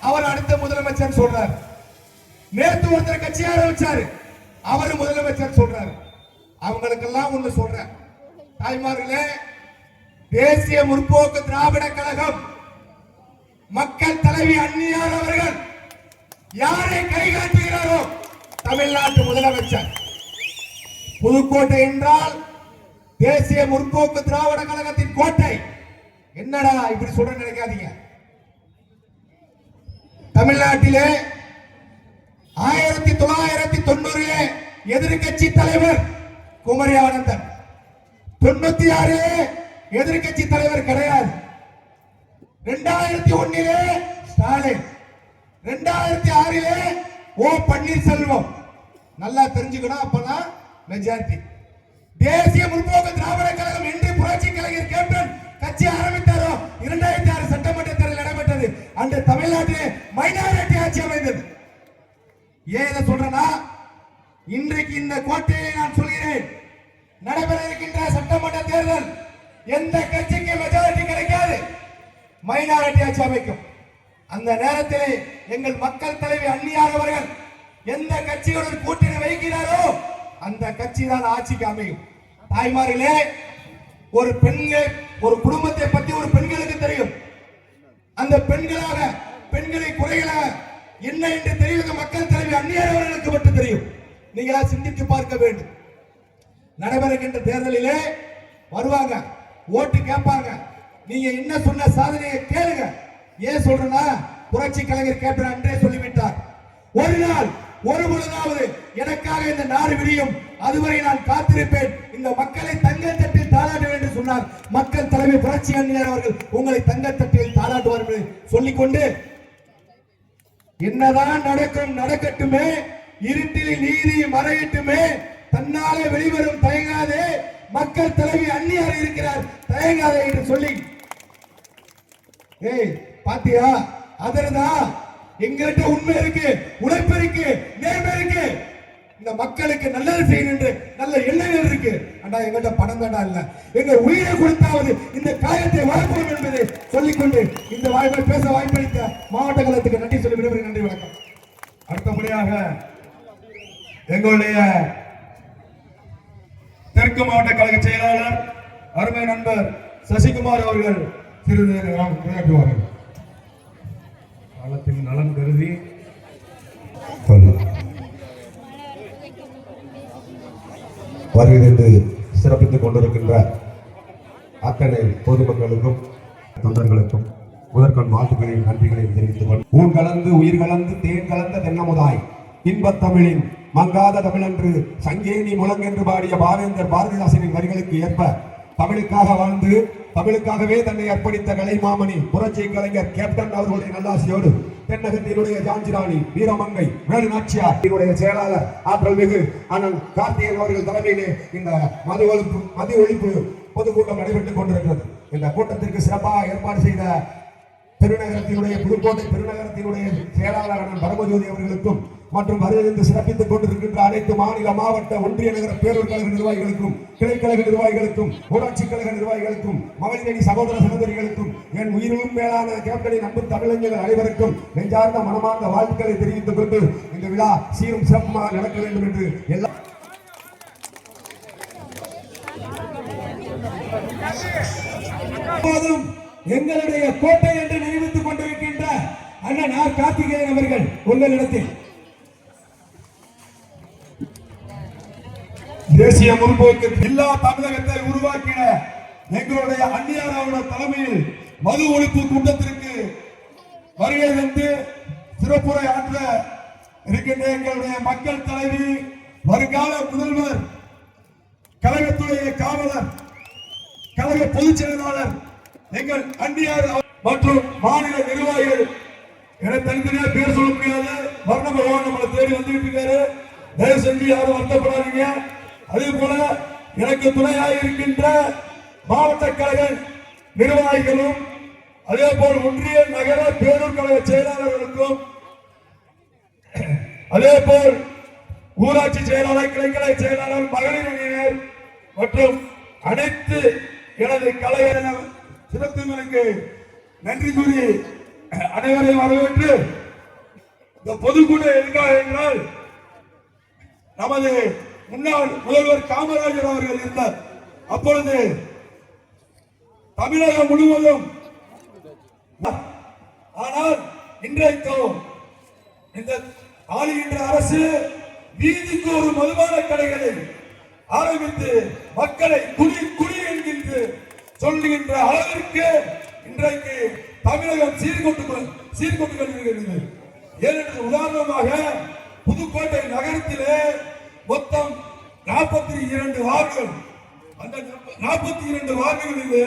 D: அவர் அடுத்த முதலமைச்சர் சொல்றாரு. நேற்று ஒருத்தர் கட்சி ஆரம்பிச்சாரு, அவர் முதலமைச்சர் சொல்றாரு. அவங்களுக்கெல்லாம் ஒண்ணு சொல்றேன், தாய்மார்களே, தேசிய முற்போக்கு திராவிட கழகம் மக்கள் தலைவி அன்னியார் அவர்கள் யாரை கைகாட்டுகிறாரோ தமிழ்நாட்டு முதலமைச்சர். புதுக்கோட்டை என்றால் தேசிய முற்போக்கு திராவிட கழகத்தின் கோட்டை. என்னடா இப்படி சொல்ற நினைக்காதீங்க. தமிழ்நாட்டிலே 1990 எதிர்கட்சி தலைவர் குமரி ஆனந்தன், 96 எதிர்கட்சி தலைவர் கிடையாது. 2001 ஸ்டாலின், 2006 ஓ பன்னீர்செல்வம். நல்லா தெரிஞ்சுக்கணும், அப்பதான் மெஜாரிட்டி. தேசிய முற்போக்கு திராவிட கழகம் என்று புரட்சி கலைஞர் கேப்டன் கட்சி ஆரம்பித்தாரோ 2006 சட்டமன்ற தேர்தல் நடைபெற்றது. அன்று தமிழ்நாட்டிலே மைனாரிட்டி ஆட்சி அமைந்தது. ஏன் இதை சொல்றேன்னா, இன்றைக்கு இந்த கோட்டையை நான் சொல்கிறேன், நடைபெற இருக்கின்ற சட்டமன்ற தேர்தல் எந்த கட்சிக்கு மெஜாரிட்டி கிடைக்காது, மைனாரிட்டி ஆட்சி அமைக்கும். அந்த நேரத்தில் எங்கள் மக்கள் தலைவி அன்னியார் அவர்கள் எந்த கட்சியுடன் கூட்டணி வைக்கிறாரோ அந்த கட்சி தான் ஆட்சிக்கு அமையும். தாய்மார்களே, ஒரு பெண்கள் ஒரு குடும்பத்தை பற்றி ஒரு பெண்களுக்கு தெரியும். அந்த பெண்களை குறைகளாக என்ன என்று தெரிவது மக்கள் தலைவி அன்னியார் அவர்களுக்கு மட்டும் தெரியும். நீங்களா சிந்தித்து பார்க்க வேண்டும். நடைபெறுகின்ற தேர்தலிலே வருவாங்க, ஓட்டு கேட்பாங்க. நீங்க என்ன சொன்ன சாதனையை கேளுங்க. ஏன் சொல்றேன்னா, புரட்சி கலைஞர் கேப்டன் அன்றே சொல்லிவிட்டார், ஒரு நாள் ஒரு பொழுதாவது எனக்காக இந்த நாடு விடியும், அதுவரை நான் காத்திருப்பேன், இந்த மக்களை தங்கத்தட்டில் தாளாட்டுவேன் என்று சொன்னார். மக்கள் தலைவர் புரட்சி அன்னியார் அவர்கள் உங்களை தங்கத்தட்டில் தாளாட்டுவார் என்று சொல்லிக்கொண்டு, என்னதான் நடக்கட்டுமே, இருட்டில் நீதி மறையட்டுமே, தன்னாலே வெளிவரும் தயங்காதே, மக்கள் தலைவி அன்னியார் இருக்கிறார் தயங்காதே என்று சொல்லி, ஏய் பாத்தியா, அதர்தான் எங்கிட்ட உண்மை இருக்கு, உழைப்பு இருக்கு, நேர்மை இருக்கு, இந்த மக்களுக்கு நல்லது செய்யணும் நல்ல எண்ணங்கள் இருக்கு. ஆனா எங்கிட்ட பணம் தாண்டா இல்ல, எங்க உயிரை கொடுத்தாவது இந்த காயத்தை வளர்ப்போம் என்பதை சொல்லிக்கொண்டு இந்த வாய்ப்பை பேச வாய்ப்பளித்த மாவட்ட கழகத்துக்கு நன்றி சொல்லி விடுகிறேன். நன்றி, வணக்கம்.
A: அடுத்தபடியாக எங்களுடைய தெற்கு மாவட்ட கழக செயலாளர் அருமை நண்பர் சசிகுமார் அவர்கள் சிறிது உரையாற்றுவார்கள். காலத்தின் நலன் கருதி
B: வருகிறது சிறப்பித்துக் கொண்டிருக்கின்ற அத்தனை பொதுமக்களுக்கும் தொண்டர்களுக்கும் முதற்கண் வாழ்த்துக்களையும் நன்றிகளையும் தெரிவித்துக் கொண்டு ஊன் கலந்து உயிர் கலந்து தேன் கலந்த தென்னமுதாய் இன்பத் தமிழின் மங்காத தமிழன்று சங்கேணி முழங்கென்று பாடிய பாவேந்தர் பாரதிதாசனின் வரிகளுக்கு ஏற்ப தமிழுக்காக வாழ்ந்து தமிழுக்காகவே தன்னை அர்ப்பணித்த கலைமாமணி புரட்சி கலைஞர் கேப்டன் அவர்களுடைய நல்லாசியோடு தென்னகத்தினுடைய ஜான்சிராணி வீரமங்கை வேலு நாச்சியார் செயலாளர் ஆற்றல் மிகு அண்ணன் கார்த்திகேயன் அவர்கள் தலைமையிலே இந்த மது ஒழிப்பு பொதுக்கூட்டம் நடைபெற்றுக் கொண்டிருக்கிறது. இந்த கூட்டத்திற்கு சிறப்பாக ஏற்பாடு செய்த பெருநகரத்தினுடைய புதுக்கோட்டை பெருநகரத்தினுடைய செயலாளர் அண்ணன் பரமஜோதி அவர்களுக்கும் மற்றும் வருகின்ற சிறப்பித்துக் கொண்டிருக்கின்ற அனைத்து மாநில மாவட்ட ஒன்றிய நகர பேரூர் கழக நிர்வாகிகளுக்கும் கிளைக்கழக நிர்வாகிகளுக்கும் ஊராட்சி கழக நிர்வாகிகளுக்கும் மகளிரணி சகோதர சகோதரிகளுக்கும் என் உயிரிலும் மேலான கேப்டனின் அன்பு தமிழஞ்சங்கள் அனைவருக்கும் நெஞ்சார்ந்த மனமார்ந்த வாழ்த்துக்களை தெரிவித்துக் கொண்டு இந்த விழா சீரும் சிறப்புமாக நடக்க வேண்டும் என்று எல்லா
A: எங்களுடைய கோட்டை என்று நினைவித்துக் கொண்டிருக்கின்ற அண்ணன் ஆர் கார்த்திகேயன் அவர்கள் உங்களிடத்தில்
B: தேசிய முற்போக்கு இல்லா தமிழகத்தை உருவாக்கின எங்களுடைய அந்நியாரோட தலைமையில் மது ஒழிப்பு கூட்டத்திற்கு வருகை தந்து சிறப்புரை ஆற்ற இருக்கின்ற எங்களுடைய மக்கள் தலைவி வருங்கால முதல்வர் கழகத்துடைய காவலர் கழக பொதுச் செயலாளர் எங்கள் அந்நியார் மற்றும் மாநில நிர்வாகிகள் என தனித்தனியா பேர் சொல்ல முடியாது. வர்ண பகவான் நம்மளை தேடி வந்துட்டு இருக்காரு. தயவு செஞ்சு யாரும் வருத்தப்படாதீங்க. அதே போல எனக்கு துணையாக இருக்கின்ற மாவட்ட கழக நிர்வாகிகளும் அதே போல் ஒன்றிய நகர பேரூர் கழக செயலாளர்களுக்கும் அதே போல் ஊராட்சி செயலாளர் கிளைக்கழக செயலாளர் மகளிர் அணியினர் மற்றும் அனைத்து எனது கலைஞர் சிறப்புகளுக்கு நன்றி கூறி அனைவரையும் வரவேற்று இந்த பொதுக்கூட்டம் எதுக்காக என்றால் நமது முன்னாள் முதல்வர் காமராஜர் அவர்கள் இருந்தார். அப்பொழுது தமிழகம் முழுவதும் ஆனால் இன்றைக்கு இந்த ஆளுகின்ற அரசு வீதிக்கு ஒரு மதுபான கடைகளை ஆரம்பித்து மக்களை குடி குடி என்கின்ற சொல்லுகின்ற அளவிற்கு இன்றைக்கு தமிழகம் சீர்கொண்டு கொண்டிருக்கிறது. ஏனென்று உதாரணமாக புதுக்கோட்டை நகரத்திலே மொத்தம் 42 வார்டுகள். அந்த 42 வார்டுகளிலே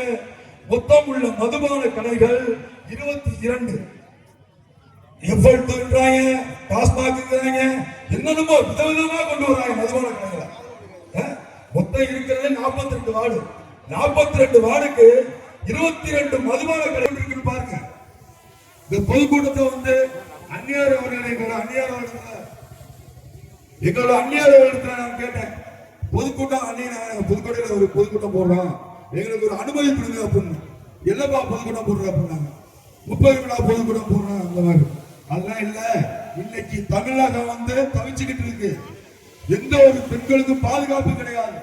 B: மொத்தம் உள்ள மதுபான கடைகள் 22. எவ்வளவு டாஸ்மாக் என்னென்னமோ விதவிதமா கொண்டு வராங்க மதுபான கடைகளை. மொத்தம் இருக்கிறது 42 வார்டு. 42 வார்டுக்கு 22 மதுபான கடை இருக்கு பாருங்க. இந்த பொதுக்கூட்டத்தை வந்து அந்நியார் அவர்களை எங்களோட அந்நியார் அவர்களை நான் கேட்டேன். பொதுக்கூட்டம் புதுக்கோட்டையில ஒரு பொதுக்கூட்டம் போடுறோம், எங்களுக்கு ஒரு அனுமதி கொடுங்க அப்படின்னு. என்னப்பா பொதுக்கூட்டம் போடுறோம் அப்படின்னாங்க. 30 விழா பொதுக்கூட்டம் போடுறோம் அந்த மாதிரி. அதெல்லாம் இல்ல, இன்னைக்கு தமிழகம் வந்து தவிச்சுக்கிட்டு இருக்கு. எந்த ஒரு பெண்களுக்கும் பாதுகாப்பு கிடையாது.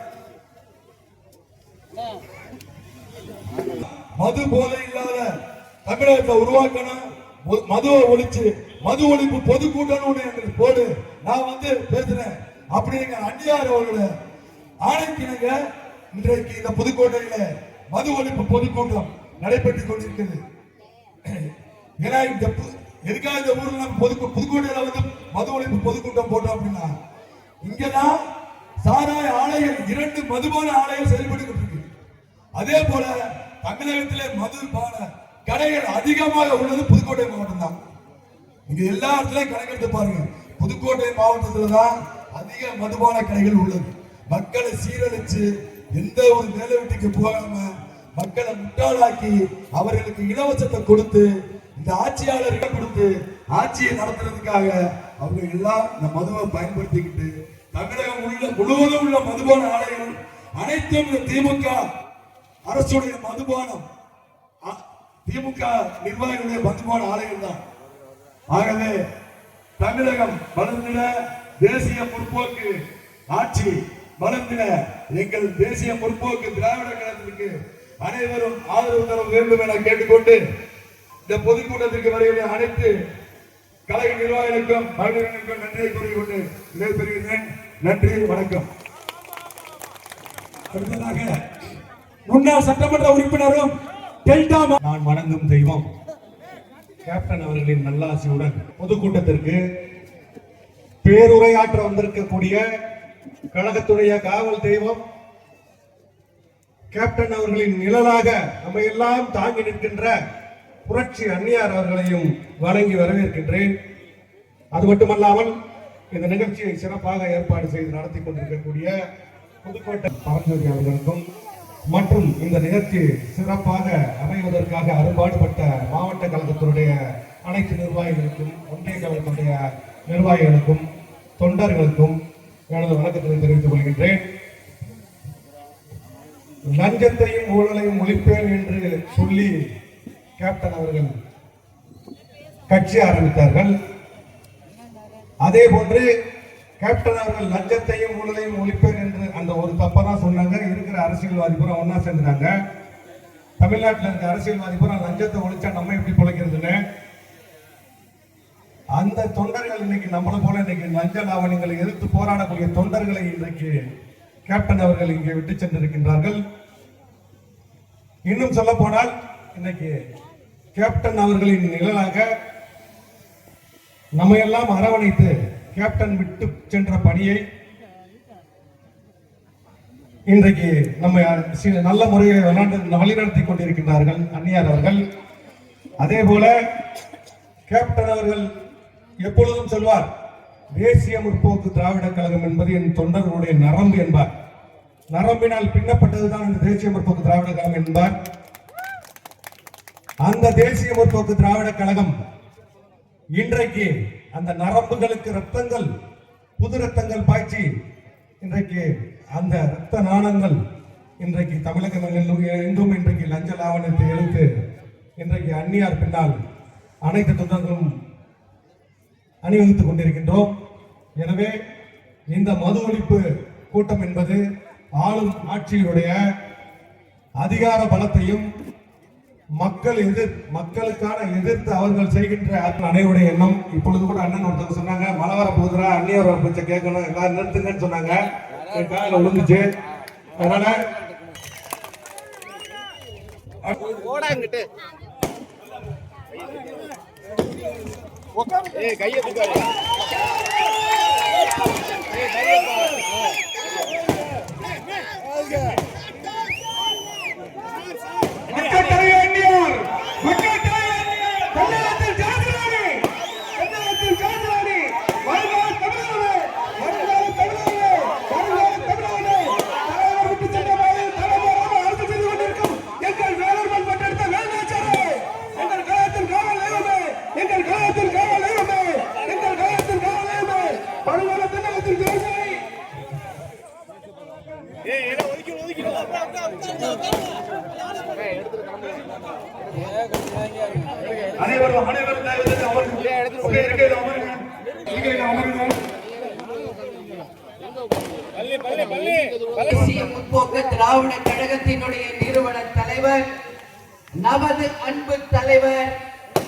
B: மது போதை இல்லாத தமிழகத்தை உருவாக்கணும். மதுவை ஒழிச்சு மது ஒழிப்பு பொதுக்கூட்டம் போடு. நான் வந்து பேசுறேன் அப்படி எங்க அந்நியார் அவர்கள ஆணைக்கிணங்க இன்றைக்கு இந்த புதுக்கோட்டையில மது ஒழிப்பு பொதுக்கூட்டம் நடைபெற்றுக் கொண்டிருக்கிறது. ஏன்னா எதுக்காக இந்த ஊர்ல புதுக்கோட்டையில வந்து மது ஒழிப்பு பொதுக்கூட்டம் போட்டோம் அப்படின்னா, இங்கதான் சாராய ஆலைகள் 2 மதுபான ஆலைகள் செயல்பட்டு இருக்கு. அதே போல தமிழகத்திலே மதுபான கடைகள் அதிகமாக உள்ளது புதுக்கோட்டை மாவட்டம் தான். இங்க எல்லா இடத்துலயும் கணக்கெடுத்து பாருங்க, புதுக்கோட்டை மாவட்டத்துல தான் அதிக மதுபான கடைகள் உள்ளது. மக்களை சீரழிச்சு எந்த ஒரு வேலை வீட்டுக்கு போகாம மக்களை முட்டாளாக்கி அவர்களுக்கு இலவசத்தை கொடுத்து இந்த ஆட்சியாளர்கள் கொடுத்து ஆட்சியை நடத்துறதுக்காக அவங்க எல்லாம் இந்த மதுவை பயன்படுத்திக்கிட்டு தமிழகம் முழுவதும் உள்ள மதுபான ஆலைகள் அனைத்தும் திமுக அரசுடைய மதுபானம், திமுக நிர்வாகிகளுடைய மதுபான ஆலைகள் தான். ஆகவே தமிழகம் வளர்ந்திட, தேசிய முற்போக்கு ஆட்சி வளர்ந்திட எங்கள் தேசிய முற்போக்கு திராவிட கழகத்திற்கு அனைவரும் ஆதரவு தர வேண்டும் என கேட்டுக்கொண்டு இந்த பொதுக்கூட்டத்திற்கு வருகிற அனைத்து
A: கலை நிர்வாகிகளுக்கும் பல்வேறுக்கும் நன்றியை கூறிக்கொண்டு விடைபெறுகிறேன். நன்றி, வணக்கம். அடுத்ததாக முன்னாள் சட்டமன்ற உறுப்பினரும் டெல்டா
B: நான் வணங்கும் தெய்வம் கேப்டன் அவர்களின் நல்லாசியுடன் பொதுக்கூட்டத்திற்கு பேருரையாற்ற வந்திருக்கக்கூடிய கழகத்துடைய காவல் தெய்வம் கேப்டன் அவர்களின் நிழலாக நம்ம எல்லாம் தாங்கி நிற்கின்ற புரட்சி அன்னியார் அவர்களையும் வணங்கி வரவேற்கின்றேன். அது மட்டுமல்லாமல் இந்த நிகழ்ச்சியை சிறப்பாக ஏற்பாடு செய்து நடத்தி கொண்டிருக்கக்கூடிய புதுக்கோட்டை பரஞ்சோதி அவர்களுக்கும் மற்றும் இந்த நிகழ்ச்சி சிறப்பாக அமைவதற்காக அரும்பாடுபட்ட மாவட்ட கழகத்தினுடைய அனைத்து நிர்வாகிகளுக்கும் ஒன்றிய கழகத்தினுடைய நிர்வாகிகளுக்கும் தொண்டர்களுக்கும் எனது வணக்கத்தை தெரிவித்துக் கொள்கின்றேன். லஞ்சத்தையும் ஊழலையும் ஒழிப்பேன் என்று சொல்லி கேப்டன் அவர்கள் கட்சி ஆரம்பித்தார்கள். அதே போன்று கேப்டன் அவர்கள் லஞ்சத்தையும் ஊழலையும் ஒழிப்பேன் என்று அந்த ஒரு தப்பதான் சொன்னாங்க. இருக்கிற அரசியல்வாதி பூரா ஒன்னா சேர்ந்துட்டாங்க. தமிழ்நாட்டில் இருக்க அரசியல்வாதி பூரா லஞ்சத்தை ஒழிச்சா நம்ம எப்படி பிழைக்கிறதுன்னு அந்த தொண்டர்கள் இன்னைக்கு நம்மள போல இன்னைக்கு லஞ்ச லாவணிகளை எதிர்த்து போராடக்கூடிய தொண்டர்களை இன்றைக்கு கேப்டன் அவர்கள் இங்கே விட்டு சென்றிருக்கின்றார்கள். இன்னும் சொல்ல போனால் இன்னைக்கு கேப்டன் அவர்களின் நிழலாக நம்ம எல்லாம் அரவணைத்து கேப்டன் விட்டு சென்ற பணியை இன்றைக்கு நம்ம நல்ல முறையை வழிநடத்தி கொண்டிருக்கின்றார்கள் அன்னியார் அவர்கள். அதே போல கேப்டன் அவர்கள் எப்பொழுதும் சொல்வார், தேசிய முற்போக்கு திராவிட கழகம் என்பது என் தொண்டர்களுடைய நரம்பு என்பார். நரம்பினால் பின்னப்பட்டதுதான் இந்த தேசிய முற்போக்கு திராவிட கழகம் என்பார். அந்த தேசிய முற்போக்கு திராவிட கழகம் இன்றைக்கு அந்த நரம்புகளுக்கு ரத்தங்கள் புது ரத்தங்கள் பாய்ச்சி இன்றைக்கு அந்த ரத்த நாணங்கள் இன்றைக்கு தமிழகம் எங்கும் இன்றைக்கு லஞ்ச லாவணத்தை எழுத்து இன்றைக்கு அந்நியார் பின்னால் அனைத்து தொண்டர்களும் அணிவகுத்துக் கொண்டிருக்கின்றோம். எனவே இந்த மது ஒழிப்பு கூட்டம் என்பது ஆளும் ஆட்சியுடைய அதிகார பலத்தையும் மக்களுக்கான எதிர்த்து அவர்கள் செய்கின்ற அனைவருடைய எண்ணம். இப்பொழுது கூட அண்ணன் ஒருத்தர் சொன்னாங்க, மழை வர போகுதுரா அந்நியார் வர பேச்ச கேட்கணும் எல்லாரும் நிறுத்துங்கன்னு சொன்னாங்க. என் காலில் விழுந்துச்சு. அதனால
D: கையை
E: தேசிய முற்போக்கு திராவிட கழகத்தினுடைய நிறுவன தலைவர், நமது அன்பு தலைவர்,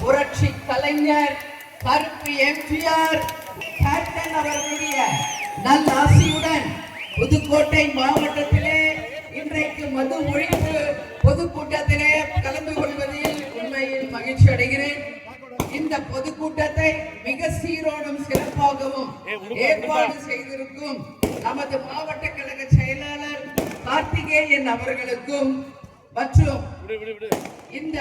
E: புரட்சி கலைஞர் கருப்பு எம்ஜிஆர் கேப்டன் அவர்களுடைய நல்ல ஆசியுடன் புதுக்கோட்டை மாவட்டத்திலே இன்றைக்கு மது ஒழிப்பு பொதுக்கூட்டத்திலே கலந்து கொள்வதில் உண்மையில் மகிழ்ச்சி அடைகிறேன். இந்த பொதுக்கூட்டத்தை மிக சீரோடும் சிறப்பாகவும் ஏற்பாடு செய்திருக்கும் நமது மாவட்ட கழக செயலாளர் கார்த்திகேயன் அவர்களுக்கும் மற்றும் இந்த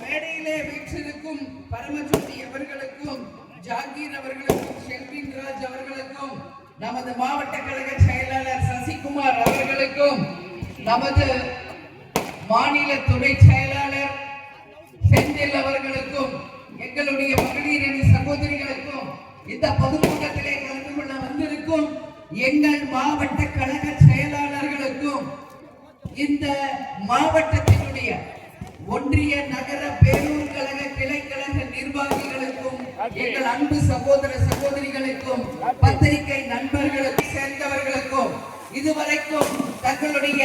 E: மேடையிலே வீற்றிருக்கும் பரமஜோதி அவர்களுக்கும், ஜாகீர் அவர்களுக்கும், ஷெல்வின் ராஜ் அவர்களுக்கும், நமது மாவட்ட கழக செயலாளர் சசிகுமார் அவர்களுக்கும், நமது மாநில துணை செயலாளர் செந்தில் அவர்களுக்கும், எங்களுடைய மகளிர் அணி சகோதரிகளுக்கும், இந்த பொதுக்கூட்டத்திலே கலந்து கொள்ள வந்திருக்கும் எங்கள் மாவட்ட கழக செயலாளர்களுக்கும், இந்த மாவட்டத்தினுடைய ஒன்றிய நகர பேரூர் கழக கிளைக்கழக நிர்வாகிகளுக்கும், எங்கள் அன்பு சகோதர சகோதரிகளுக்கும், பத்திரிகை நண்பர்களுக்கும் சேர்ந்தவர்களுக்கும் இதுவரைக்கும் தங்களுடைய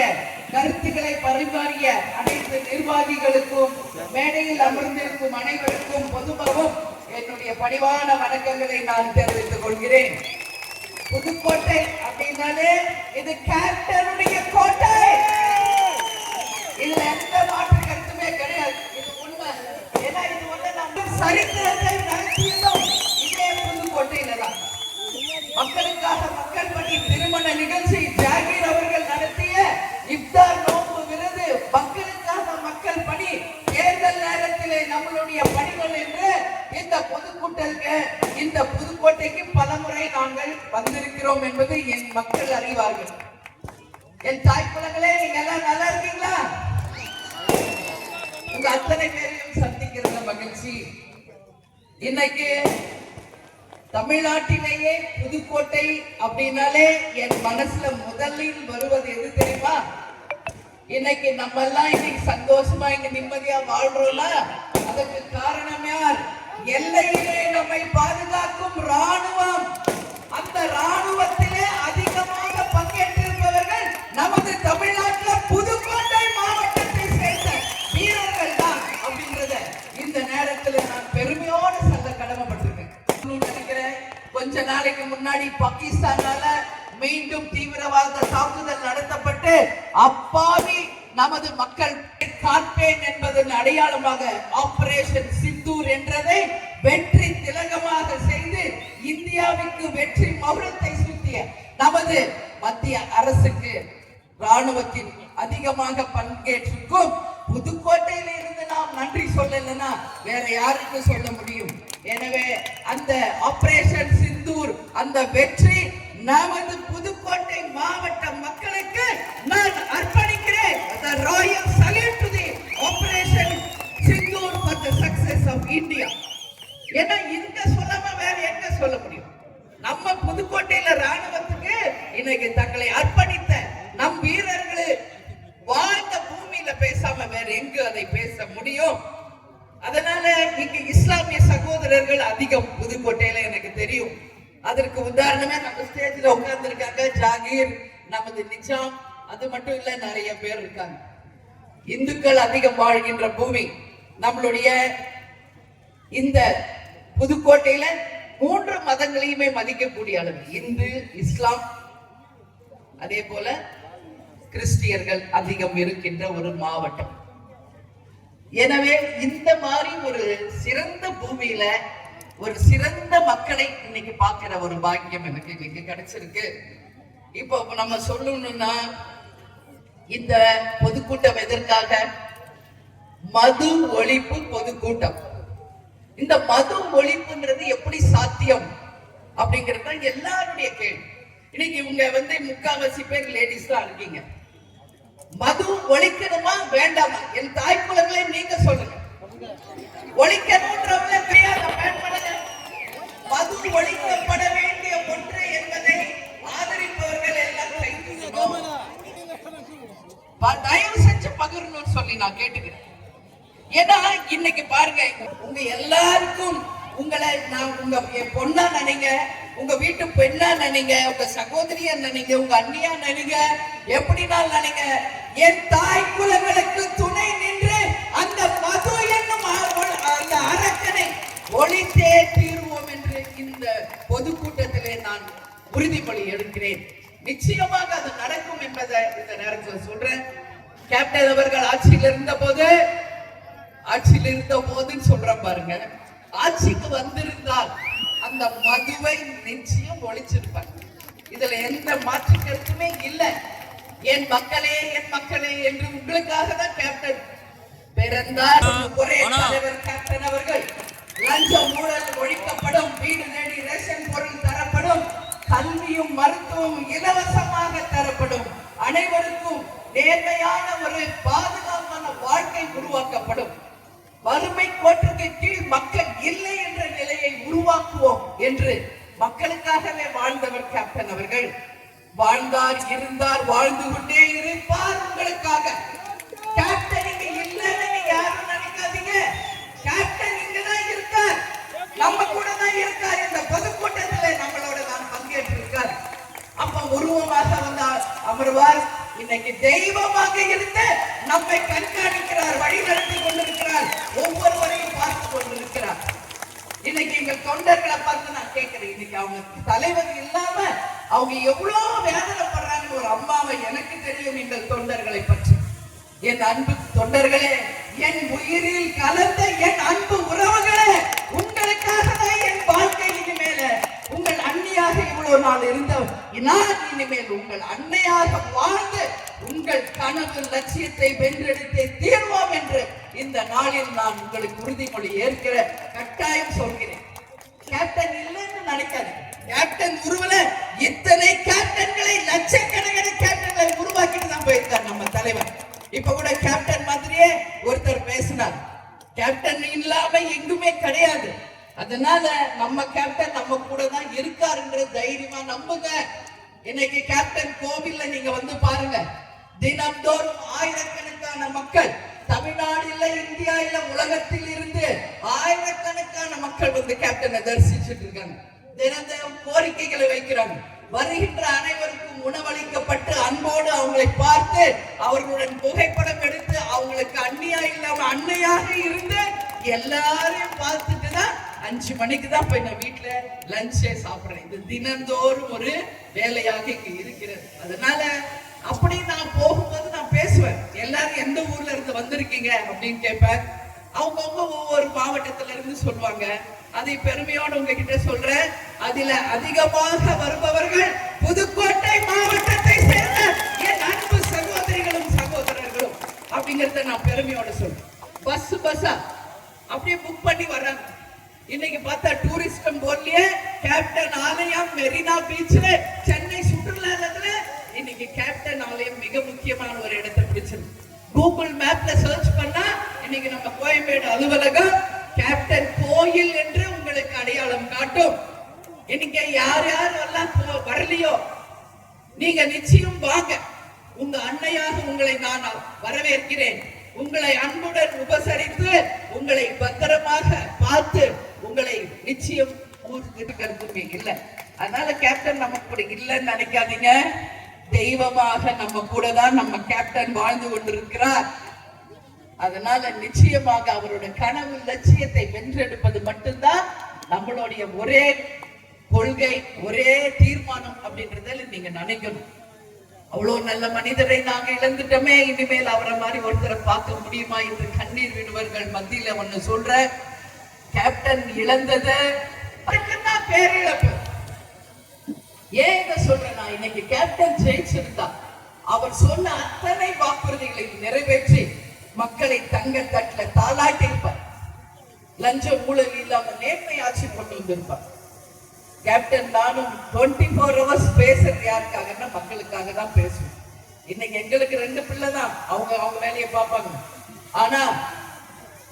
E: கருத்துக்களை பரிமாறிய அனைத்து நிர்வாகிகளுக்கும் மேடையில் அமர்ந்திருக்கும் அனைவருக்கும் பொதுவாகவும் என்னுடைய பணிவான வணக்கங்களை நான் தெரிவித்துக் கொள்கிறேன். புதுக்கோட்டை அப்படின்னாலே இது கேப்டனுடைய கோட்டை. இதுல எந்த மாற்று கருத்துமே கிடையாது. இது உண்மை. ஏன்னா இது வந்து நம்ம சரித்திரத்தை நடத்தியதும் இதே புதுக்கோட்டையில தான். மக்களுக்காக மக்கள் பணி திருமண நிகழ்ச்சி ஜாகீர் அவர்கள் நடத்திய இஃப்தார் நோன்பு விருது மக்களுக்காக மக்கள் பணி தேர்தல் நேரத்திலே நம்மளுடைய பணிகள் என்று இந்த பொதுக்கூட்டலுக்கு இந்த புதுக்கோட்டைக்கு பலமுறை நாங்கள் வந்திருக்கிறோம் என்பது என் மக்கள் அறிவார்கள். என் தாய்க்குலங்களே, நீங்க எல்லாம் நல்லா இருக்கீங்களா? உங்க அத்தனை பேரையும் சந்திக்கிறது மகிழ்ச்சி. இன்னைக்கு தமிழ்நாட்டிலேயே புதுக்கோட்டை அப்படின்னாலே என் மனசுல முதலில் வருவது எது தெரியுமா? இன்னைக்கு நம்ம எல்லாம் இன்னைக்கு சந்தோஷமா இங்க நிம்மதியா வாழ்றோம்ல, அதற்கு காரணம் யார்? எல்லையிலே நம்மை பாதுகாக்கும் ராணுவம். அந்த ராணுவத்திலே அதிகமாக பங்கேற்றிருப்பவர்கள் நமது தமிழ்நாட்டில் புதுக்கோட்டை மாவட்டத்தை சேர்ந்த வீரர்கள் தான் அப்படின்றத இந்த நேரத்தில் நான் பெருமையோடு சொல்ல கடமைப்பட்டிருக்கேன். நினைக்கிறேன் கொஞ்ச நாளைக்கு முன்னாடி பாகிஸ்தானால மீண்டும் தீவிரவாத தாக்குதல் நடத்தப்பட்டு அப்பாவி நமது மக்கள் காப்பேன் என்பதன் அடையாளமாக ஆபரேஷன் சிந்தூர் என்றதை வெற்றி திலகமாக செய்து இந்தியாவுக்கு வெற்றி மகுடத்தை சூட்டிய நமது மத்திய அரசுக்கு ராணுவத்தின் அதிகமாக பங்கேற்றுக்கும் புதுக்கோட்டையில இருந்து நாம் நன்றி சொல்லலைன்னா வேற யாருக்கு சொல்ல முடியும்? எனவே அந்த ஆபரேஷன் சிந்தூர் அந்த வெற்றி நமது புதுக்கோட்டை மாவட்ட மக்களுக்கு நான் அர்ப்பணிக்கிறேன். The royal salute to the operation Sindoor for the success of India. ஏன்னா இங்க சொல்லாம வேற எங்க சொல்ல முடியும்? நம்ம புதுக்கோட்டையில ராணுவத்துக்கு இன்னைக்கு தங்களை அர்ப்பணித்த நம் வீரர்கள் வாழ்ந்த பூமியில பேசாம வேற எங்க அதை பேச முடியும்? அதனால இங்க இஸ்லாமிய சகோதரர்கள் அதிகம் புதுக்கோட்டையில எனக்கு தெரியும். அதற்கு உதாரணமே நம்ம ஸ்டேஜ்ல உட்கார்ந்து இருக்காங்க ஜாகீர், நமது நிஜாம், அது மட்டும் இல்ல நிறைய பேர் இருக்காங்க. இந்துக்கள் அதிகம் வாழ்கின்ற பூமி நம்மளுடைய இந்த புதுக்கோட்டையில 3 மதங்களையுமே மதிக்கக்கூடிய அளவு இந்து, இஸ்லாம், அதே போல கிறிஸ்டியர்கள் அதிகம் இருக்கின்ற ஒரு மாவட்டம். எனவே இந்த மாதிரி ஒரு சிறந்த பூமியில ஒரு சிறந்த மக்களை இன்னைக்கு பார்க்கிற ஒரு பாக்கியம் எனக்கு இன்னைக்கு கிடைச்சிருக்கு. இப்போ நம்ம சொல்லணும்னா இந்த பொதுக்கூட்டம் எதற்காக? மது ஒழிப்பு பொதுக்கூட்டம். இந்த மது ஒழிப்புன்றது எப்படி சாத்தியம் அப்படிங்கிறது எல்லாருடைய கேள்வி. இன்னைக்கு இவங்க வந்து முக்காவாசி பேர் லேடிஸ் தான் இருக்கீங்க. மது ஒழிக்கணுமா வேண்டாமா? என் தாய்க்குலங்களே நீங்க சொல்லுங்க. ஒழிக்கணும்ன்றவங்க மது ஒழிக்கப்பட வேண்டிய ஒன்று என்பதை ஆதரிப்பவர்கள் எல்லாம் தயவு செஞ்சு பகிரணும்னு சொல்லி நான் கேட்டுக்கிறேன். ஏன்னா இன்னைக்கு பாருங்க, உங்க எல்லாருக்கும் உங்களை நான் உங்க பொண்ணா நினைங்க, உங்க வீட்டு பெண்ணா நினைங்க, உங்க சகோதரியா நினைங்க, உங்க அண்ணியா நினைங்க, எப்படினா நினைங்க. என் தாய் குலங்களுக்கு துணை நின்று அந்த மது என்னும் அந்த அரக்கனை ஒழித்தே தீர்வோம் என்று இந்த பொதுக்கூட்டத்திலே நான் உறுதிமொழி எடுக்கிறேன். நிச்சயமாக அது நடக்கும் என்பதை இந்த நேரத்தில் சொல்றேன். கேப்டன் அவர்கள் ஆட்சியில் இருந்த போதுன்னு சொல்றேன் பாருங்க, ஆட்சிக்கு வந்திருந்தால் அந்த மதுவை நிச்சயம் ஒழிச்சிருப்பார். இதுல எந்த மாற்று கருத்துமே இல்லை. என் மக்களே என்று உங்களுக்காக தான் கேப்டன் பிறந்தார். ஒரே தலைவர் கேப்டன் அவர்கள். லஞ்சம் ஊழல் ஒழிக்கப்படும், வீடு தேடி ரேஷன் பொருள் தரப்படும், கல்வியும் மருத்துவமும் இலவசமாக தரப்படும், அனைவருக்கும் நேர்மையான ஒரு பாதுகாப்பான வாழ்க்கை உருவாக்கப்படும், வறுமை கோட்டுக்கு கீழ் மக்கள் இல்லை என்ற நிலையை உருவாக்குவோம் என்று மக்களுக்காகவே வாழ்ந்தவர் கேப்டன் அவர்கள். வாழ்ந்தார், இருந்தார், வாழ்ந்து கொண்டே இருப்பார் உங்களுக்காக. கேப்டன் இங்க இல்லைன்னு யாரும் நினைக்காதீங்க. கேப்டன் இங்கதான் இருக்கார், நம்ம கூட தான் இருக்கார். இந்த பொதுக்கூட்டத்தில் நம்மளோட தான் பங்கேற்றிருக்கார். அப்ப உருவமாக வந்தார் தெய்வமாக இருந்து நம்மை கண்காணிக்கிறார், வழி நடத்தி கொண்டிருக்கிறார், ஒவ்வொருவரையும் பார்த்து கொண்டிருக்கிறார். இன்னைக்கு எங்கள் தொண்டர்களை பார்த்து நான் கேட்கிறேன், இன்னைக்கு அவங்க தலைவர் இல்லாம அவங்க எவ்வளவு வேதனைப்படுறாங்கன்னு ஒரு அம்மாவை எனக்கு தெரியும் எங்கள் தொண்டர்களை பற்றி. என் அன்பு தொண்டர்களே, என் உயிரில் கலந்த என் அன்பு உறவுகளே, உங்களுக்காக தான் என் வாழ்க்கை இனிமேல உங்கள் அண்ணியாக இவ்வளவு நாள் இருந்த நான் இனிமேல் உங்கள் அன்னையாக வாழ்ந்து உங்கள் கனவு லட்சியத்தை வென்றெடுத்தே தீர்வோம் என்று இந்த நாளில் நான் உங்களுக்கு உறுதிமொழி ஏற்கிற கட்டாயம் சொல்கிறேன். கேப்டன் இல்லைன்னு நினைக்காது. கேப்டன் உருவல இத்தனை கேப்டன்களை, லட்சக்கணக்கான கேப்டன்களை உருவாக்கிட்டு தான் போயிருக்கார் நம்ம தலைவர். இப்ப கூட கேப்டன் மாதிரியே ஒருத்தர் பேசினார், கேப்டன் இல்லாம எங்குமே கிடையாது. அதனால நம்ம கேப்டன் நம்ம கூட தான் இருக்காருன்ற தைரியமா நம்புங்க. இன்னைக்கு கேப்டன் கோவில்ல நீங்க வந்து பாருங்க, தினம்தோறும் ஆயிரக்கணக்கான மக்கள், தமிழ்நாடு இல்ல, இந்தியா இல்ல, உலகத்தில் இருந்து ஆயிரக்கணக்கான மக்கள் வந்து கேப்டனை தரிசிச்சுட்டு இருக்காங்க. தினம் கோரிக்கைகளை வைக்கிறாங்க. வருகின்ற அனைவருக்கும் உணவளிக்கப்பட்டு அன்போடு அவங்களை பார்த்து அவர்களுடன் புகைப்படம் எடுத்து அவங்களுக்கு அண்ணியா இல்லாம அன்னையாக இருந்து எல்லாரையும் பார்த்துட்டு தான் 5 மணிக்கு தான் போய் நான் வீட்டுல லஞ்சே சாப்பிடுறேன். இது தினந்தோறும் ஒரு வேலையாக இங்க இருக்கிறது. அதனால அப்படி நான் போகும்போது நான் பேசுவேன், எல்லாரும் எந்த ஊர்ல இருந்து வந்திருக்கீங்க அப்படின்னு கேட்பேன். அவங்கவுங்க ஒவ்வொரு மாவட்டத்துல இருந்து சொல்லுவாங்க. அதை பெருமையோடு உங்ககிட்ட சொல்றேன். அதுல அதிகமாக வருபவர்கள் புதுக்கோட்டை மாவட்டத்தை சேர்ந்த என் அன்பு சகோதரிகளும் சகோதரர்களும் அப்படிங்கறத நான் பெருமையோட சொல்றேன். பஸ்ஸா அப்படியே புக் பண்ணி வர்றாங்க. இன்னைக்கு பார்த்தா டூரிஸ்டம் போர்ட்லயே கேப்டன் ஆலயம், மெரினா பீச், சென்னை சுற்றுலாத்துல இன்னைக்கு கேப்டன் ஆலயம் மிக முக்கியமான ஒரு இடத்தை பிடிச்சிருக்கு. கூகுள் மேப்ல சர்ச் பண்ணா இன்னைக்கு நம்ம கோயம்பேடு அலுவலகம் கேப்டன் கோயில் என்று உங்களுக்கு அடையாளம் காட்டும். இன்னைக்கு யார் யார் எல்லாம் வரலையோ நீங்க நிச்சயம் வாங்க. உங்க அன்னையாக உங்களை நான் வரவேற்கிறேன். உங்களை அன்புடன் உபசரித்து உங்களை பத்திரமாக பார்த்து உங்களை நிச்சயம் ஊருக்கு இல்லை. அதனால கேப்டன் நம்ம கூட இல்லைன்னு நினைக்காதீங்க. தெய்வமாக நம்ம கூட தான் நம்ம கேப்டன் வாழ்ந்து கொண்டிருக்கிறார். அதனால நிச்சயமாக அவருடைய கனவு லட்சியத்தை வென்றெடுப்பது மட்டும்தான் நம்மளுடைய ஒரே கொள்கை, ஒரே தீர்மானம் அப்படின்றதில் நீங்க நினைக்கணும். அவ்வளவு நல்ல மனிதரை நாங்க இழந்துட்டோமே, இனிமேல் அவரை மாதிரி ஒருத்தரை பார்க்க முடியுமா என்று கண்ணீர் விடுவர்கள் மத்தியில ஒண்ணு சொல்ற, கேப்டன் இழந்தது பேரிழப்பு. ஏன் சொல்றேன்னா, இன்னைக்கு கேப்டன் ஜெயிச்சிருந்தா அவர் சொன்ன அத்தனை வாக்குறுதிகளை நிறைவேற்றி மக்களை தங்க தட்டுல தாளாட்டி இருப்பார். லஞ்சம் ஊழல் இல்லாம நேர்மை ஆட்சி கொண்டு வந்திருப்பார். கேப்டன் நானும் 24 hours பேசுறது யாருக்காகன்னா மக்களுக்காக தான் பேசுவோம். இன்னைக்கு எங்களுக்கு 2 பிள்ளை தான், அவங்க வேலையை பார்ப்பாங்க. ஆனா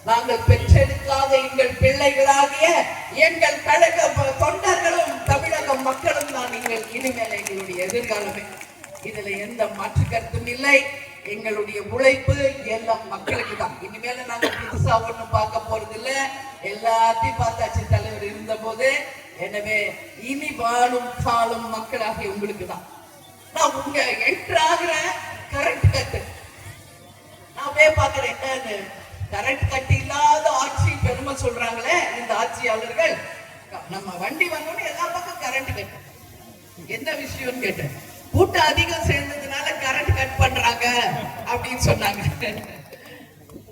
E: நாங்கள் பெற்றெடுக்காத எங்கள் பிள்ளைகளாகிய எங்கள் கழக தொண்டர்களும் தமிழக மக்களும் தான் நீங்கள் இனிமேல் எங்களுடைய எதிர்காலமே. இதுல எந்த மாற்று கருத்தும் இல்லை. எங்களுடைய உழைப்பு எல்லாம் மக்களுக்கு தான். இனிமேல நாங்க புதுசா ஒண்ணும் பார்க்க போறது இல்ல, எல்லாத்தையும் பார்த்தாச்சு தலைவர் இருந்த போது. எனவே இனி வாழும் காலம் மக்களாக உங்களுக்கு தான். நான் உங்க என்ட்ராகிற கரண்ட் கட்டு நான் போய் பாக்குறேன். கரண்ட் கட்டு இல்லாத ஆட்சி பெருமை சொல்றாங்களே இந்த ஆட்சியாளர்கள். நம்ம வண்டி வந்தோன்னு எல்லா பக்கம் கரண்ட் கட்டு. என்ன விஷயம்னு கேட்டேன். கூட்டம் அதிகம் சேர்ந்ததுனால கரண்ட் கட் பண்றாங்க அப்படின்னு சொன்னாங்க.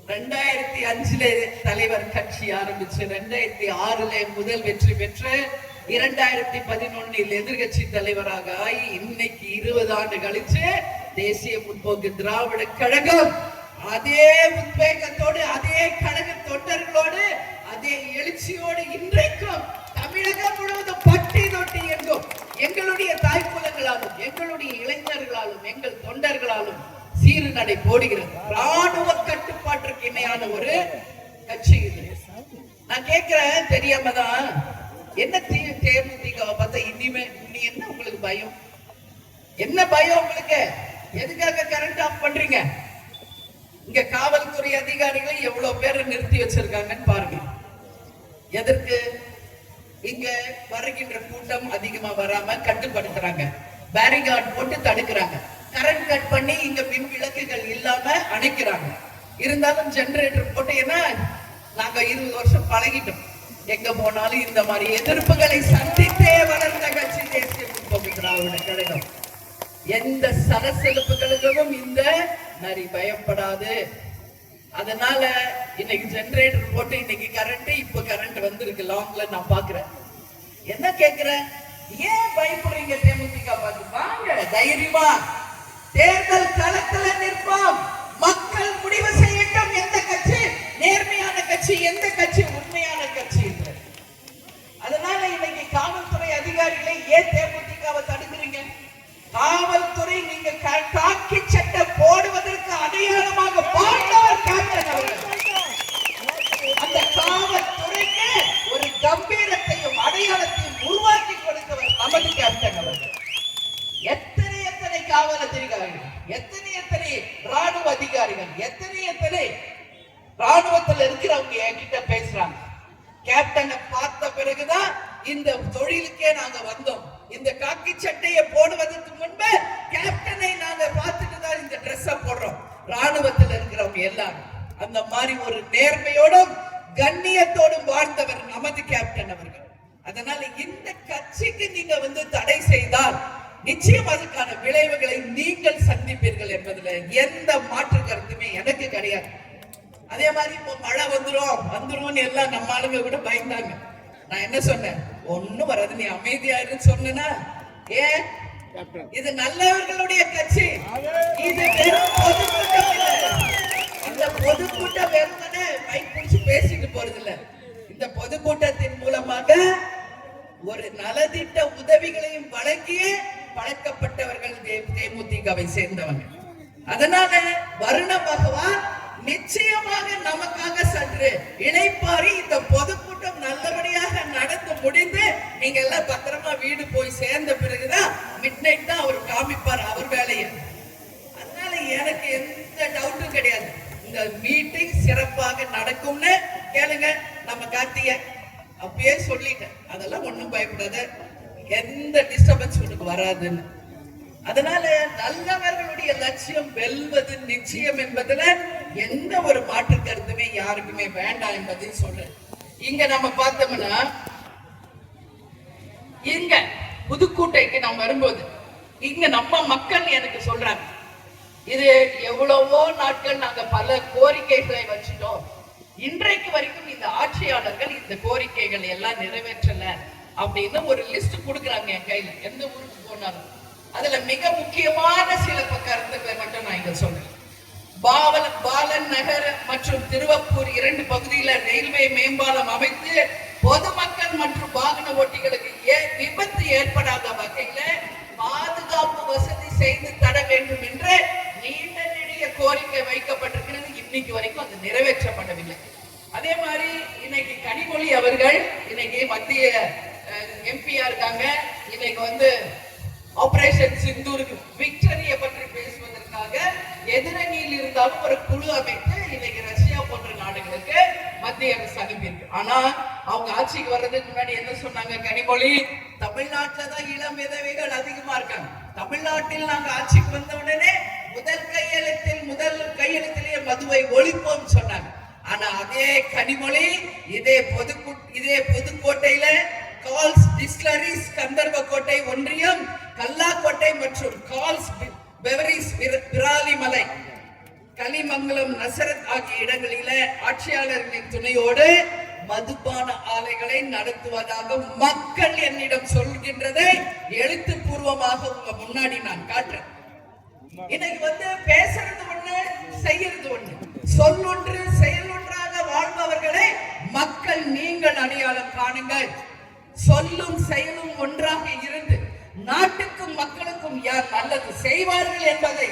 E: 2005 தலைவர் கட்சி ஆரம்பிச்சு 2006 முதல் வெற்றி பெற்று 2011 எதிர்கட்சி தலைவராக ஆகி இன்னைக்கு 20 ஆண்டு கழிச்சு தேசிய முற்போக்கு திராவிட கழகம் அதே உத்வேகத்தோடு, அதே கழக தொண்டர்களோடு, அதே எழுச்சியோடு இன்றைக்கும் தமிழகம் முழுவதும் பட்டி தொட்டி எங்கும் எங்களுடைய தாய்க்குலங்களாலும் எங்களுடைய இளைஞர்களாலும் எங்கள் தொண்டர்களாலும் சீரு நடை போடுகிறது. ராணுவ கட்டுப்பாட்டிற்கு இணையான ஒரு கட்சி இது. நான் கேட்கிறேன், தெரியாம தான், என்ன தேமுதிக பார்த்தா இனிமே இனி என்ன உங்களுக்கு பயம்? என்ன பயம் உங்களுக்கு? எதுக்காக கரண்ட் ஆஃப் பண்றீங்க? இங்க காவல்துறை அதிகாரிகளை எவ்வளவு பேரை நிறுத்தி வச்சிருக்காங்கன்னு பாருங்க. எதற்கு? இங்க வருகின்ற கூட்டம் அதிகமா வராம கட்டுப்படுத்துறாங்க, பேரிகார்ட் போட்டு தடுக்கிறாங்க. கரண்ட் கட் பண்ணி இங்க மின் விளக்குகள் இல்லாம அணைக்கிறாங்க. இருந்தாலும் ஜெனரேட்டர் போட்டு, ஏன்னா நாங்க 20 வருஷம் பழகிட்டோம். எங்க போனாலும் இந்த மாதிரி எதிர்ப்புகளை சந்தித்தே வளர்ந்த கட்சி தேசிய முற்போக்கு திராவிட கழகம். எந்த சலசலப்புகளுக்கும் இந்த நரி பயப்படாது. அதனால இன்னைக்கு ஜெனரேட்டர் போட்டு இன்னைக்கு கரண்ட், இப்ப கரண்ட் வந்திருக்கு லாங்ல. நான் பாக்குறேன், என்ன கேக்குறேன், ஏன் பயப்படுறீங்க? தேமுதிக பார்த்து வாங்க, தைரியமா தேர்தல் களத்துல நிற்போம். மக்கள் முடிவு செய்யட்டும் எந்த கட்சி நேர்மையான கட்சி, எந்த கட்சி உண்மையான கட்சி என்று. அதனால இன்னைக்கு காவல்துறை அதிகாரிகளை ஏன் தேமுதிகவை தடுக்கிறீங்க? காவல்துறை நீங்க காக்கி சட்டை போடுவதற்கு அடையாளமாக வாழ்ந்தவர் கேப்டன் அவர்கள். அந்த காவல்துறைக்கு ஒரு கம்பீரத்தையும் அடையாளத்தையும் உருவாக்கி கொடுத்தவர் நமது கேப்டன் அவர்கள். எத்தனை எத்தனை காவல் அதிகாரிகள், எத்தனை எத்தனை ராணுவ அதிகாரிகள், எத்தனை ராணுவத்தில் இருக்கிறவங்க என்கிட்ட பேசுறாங்க. கேப்டனை பார்த்த பிறகுதான் இந்த தொழிலுக்கே நாங்க வந்தோம். இந்த காக்கி சட்டையை போடுவதற்கு முன்பு கேப்டனை நாங்க பார்த்துட்டு தான் இந்த ட்ரெஸ் போடுறோம். ராணுவத்தில் இருக்கிறவங்க எல்லாரும் அந்த மாதிரி ஒரு நேர்மையோடும் கண்ணியத்தோடும் வாழ்ந்தவர் நமது கேப்டன் அவர்கள். அதனால இந்த கட்சிக்கு நீங்க தடை செய்தால் நிச்சயம் அதுக்கான விளைவுகளை நீங்கள் சந்திப்பீர்கள் என்பதுல எந்த மாற்று கருத்துமே எனக்கு கிடையாது. அதே மாதிரி இப்போ மழை வந்துரும் எல்லாம் நம்ம ஆளுங்க கூட பயந்தாங்க. நான் என்ன சொன்னேன், ஒண்ணும் வராது, நீ அமைதியா இருந்து சொன்னா. ஏன், இது நல்லவர்களுடைய கட்சி. இது வெறும் பொதுக்கூட்டம் இல்ல. இந்த பொதுக்கூட்டம் வெறுமனே மைக் பிடிச்சு பேசிட்டு போறது இல்ல. இந்த பொதுக்கூட்டத்தின் மூலமாக ஒரு நலத்திட்ட உதவிகளையும் வழங்கியே பழக்கப்பட்டவர்கள் தேமுதிகவை சேர்ந்தவங்க. அதனால வருண பகவான் நிச்சயமாக நமக்காக சற்று இளைப்பாரி இந்த பொதுக்கூட்டம் நல்லபடியாக நடந்து முடிந்து நீங்க எல்லாம் பத்திரமா வீடு போய் சேர்ந்த பிறகுதான் மிட் நைட் தான் அவர் காமிப்பார் அவர் வேலையை. அதனால எனக்கு எந்த டவுட்டும் கிடையாது, இந்த மீட்டிங் சிறப்பாக நடக்கும்னு கேளுங்க. நம்ம கார்த்திகை அப்பயே சொல்லிட்டேன், அதெல்லாம் ஒண்ணும் பயப்படாத, எந்த டிஸ்டர்பன்ஸ் உனக்கு வராதுன்னு. அதனால நல்லவர்களுடைய லட்சியம் வெல்வது நிச்சயம் என்பதுல எந்த ஒரு மாற்று கருத்துமே யாருக்குமே வேண்டாம் என்பதை சொல்றேன். இங்க நம்ம பார்த்தோம்னா, இங்க புதுக்கோட்டைக்கு நாம் வரும்போது இங்க நம்ம மக்கள் எனக்கு சொல்றாங்க, இது எவ்வளவோ நாட்கள் நாங்க பல கோரிக்கைகளை வச்சுட்டோம், இன்றைக்கு வரைக்கும் இந்த ஆட்சியாளர்கள் இந்த கோரிக்கைகள் எல்லாம் நிறைவேற்றல அப்படின்னு ஒரு லிஸ்ட் கொடுக்குறாங்க என் கையில. எந்த ஊருக்கு போனாலும் அதுல மிக முக்கியமான சில கருத்துக்களை மட்டும் நான் இங்க சொல்றேன். பாலன் நகர் மற்றும் திருவப்பூர் 2 பகுதியில ரயில்வே மேம்பாலம் அமைத்து பொதுமக்கள் மற்றும் வாகன ஓட்டிகளுக்கு விபத்து ஏற்படாத வகையில பாதுகாப்பு வசதி செய்து தர வேண்டும் என்று நீண்ட நெடிய கோரிக்கை வைக்கப்பட்டிருக்கிறது. இன்னைக்கு வரைக்கும் அது நிறைவேற்றப்படவில்லை. அதே மாதிரி இன்னைக்கு கனிமொழி அவர்கள் இன்னைக்கு மத்திய எம்பியா இருக்காங்க. இன்னைக்கு ஆபரேஷன் சிந்தூருக்கு விக்டரியை பற்றி பேசுவதற்காக எதிரணியில் இருந்தாலும் ஒரு குழு அமைத்து இன்னைக்கு ரஷ்யா போன்ற நாடுகளுக்கு மத்திய அரசு அனுப்பியிருக்கு. ஆனா அவங்க ஆட்சிக்கு வர்றதுக்கு முன்னாடி என்ன சொன்னாங்க கனிமொழி, தமிழ்நாட்டுல தான் இளம் விதவைகள் அதிகமா இருக்காங்க, தமிழ்நாட்டில் நாங்க ஆட்சிக்கு வந்த உடனே முதல் கையெழுத்திலேயே மதுவை ஒழிப்போம் சொன்னாங்க. ஆனா அதே கனிமொழி இதே புதுக்கோட்டையில கால்ஸ் டிஸ்டிலரிஸ், கந்தர்வக்கோட்டை ஒன்றியம், கல்லாக்கோட்டை மற்றும் கால்ஸ் பெவரிஸ் விராலிமலை, கலிமங்கலம், நசரத் ஆகிய இடங்களில ஆட்சியாளர்களின் துணையோடு மதுபான ஆலைகளை நடத்துவதாக மக்கள் என்னிடம் சொல்கின்றதை எழுத்துப்பூர்வமாக உங்க முன்னாடி நான் காட்டுறேன். இன்னைக்கு பேசுறது ஒண்ணு, செய்யறது ஒண்ணு, சொல்லொன்று செயல் ஒன்றாக வாழ்பவர்களை மக்கள் நீங்கள் அடையாளம் காணுங்கள். சொல்லும் செயலும் ஒன்றாக இருந்து நாட்டுக்கும் மக்களுக்கும் யார் நல்லது செய்வார்கள் என்பதை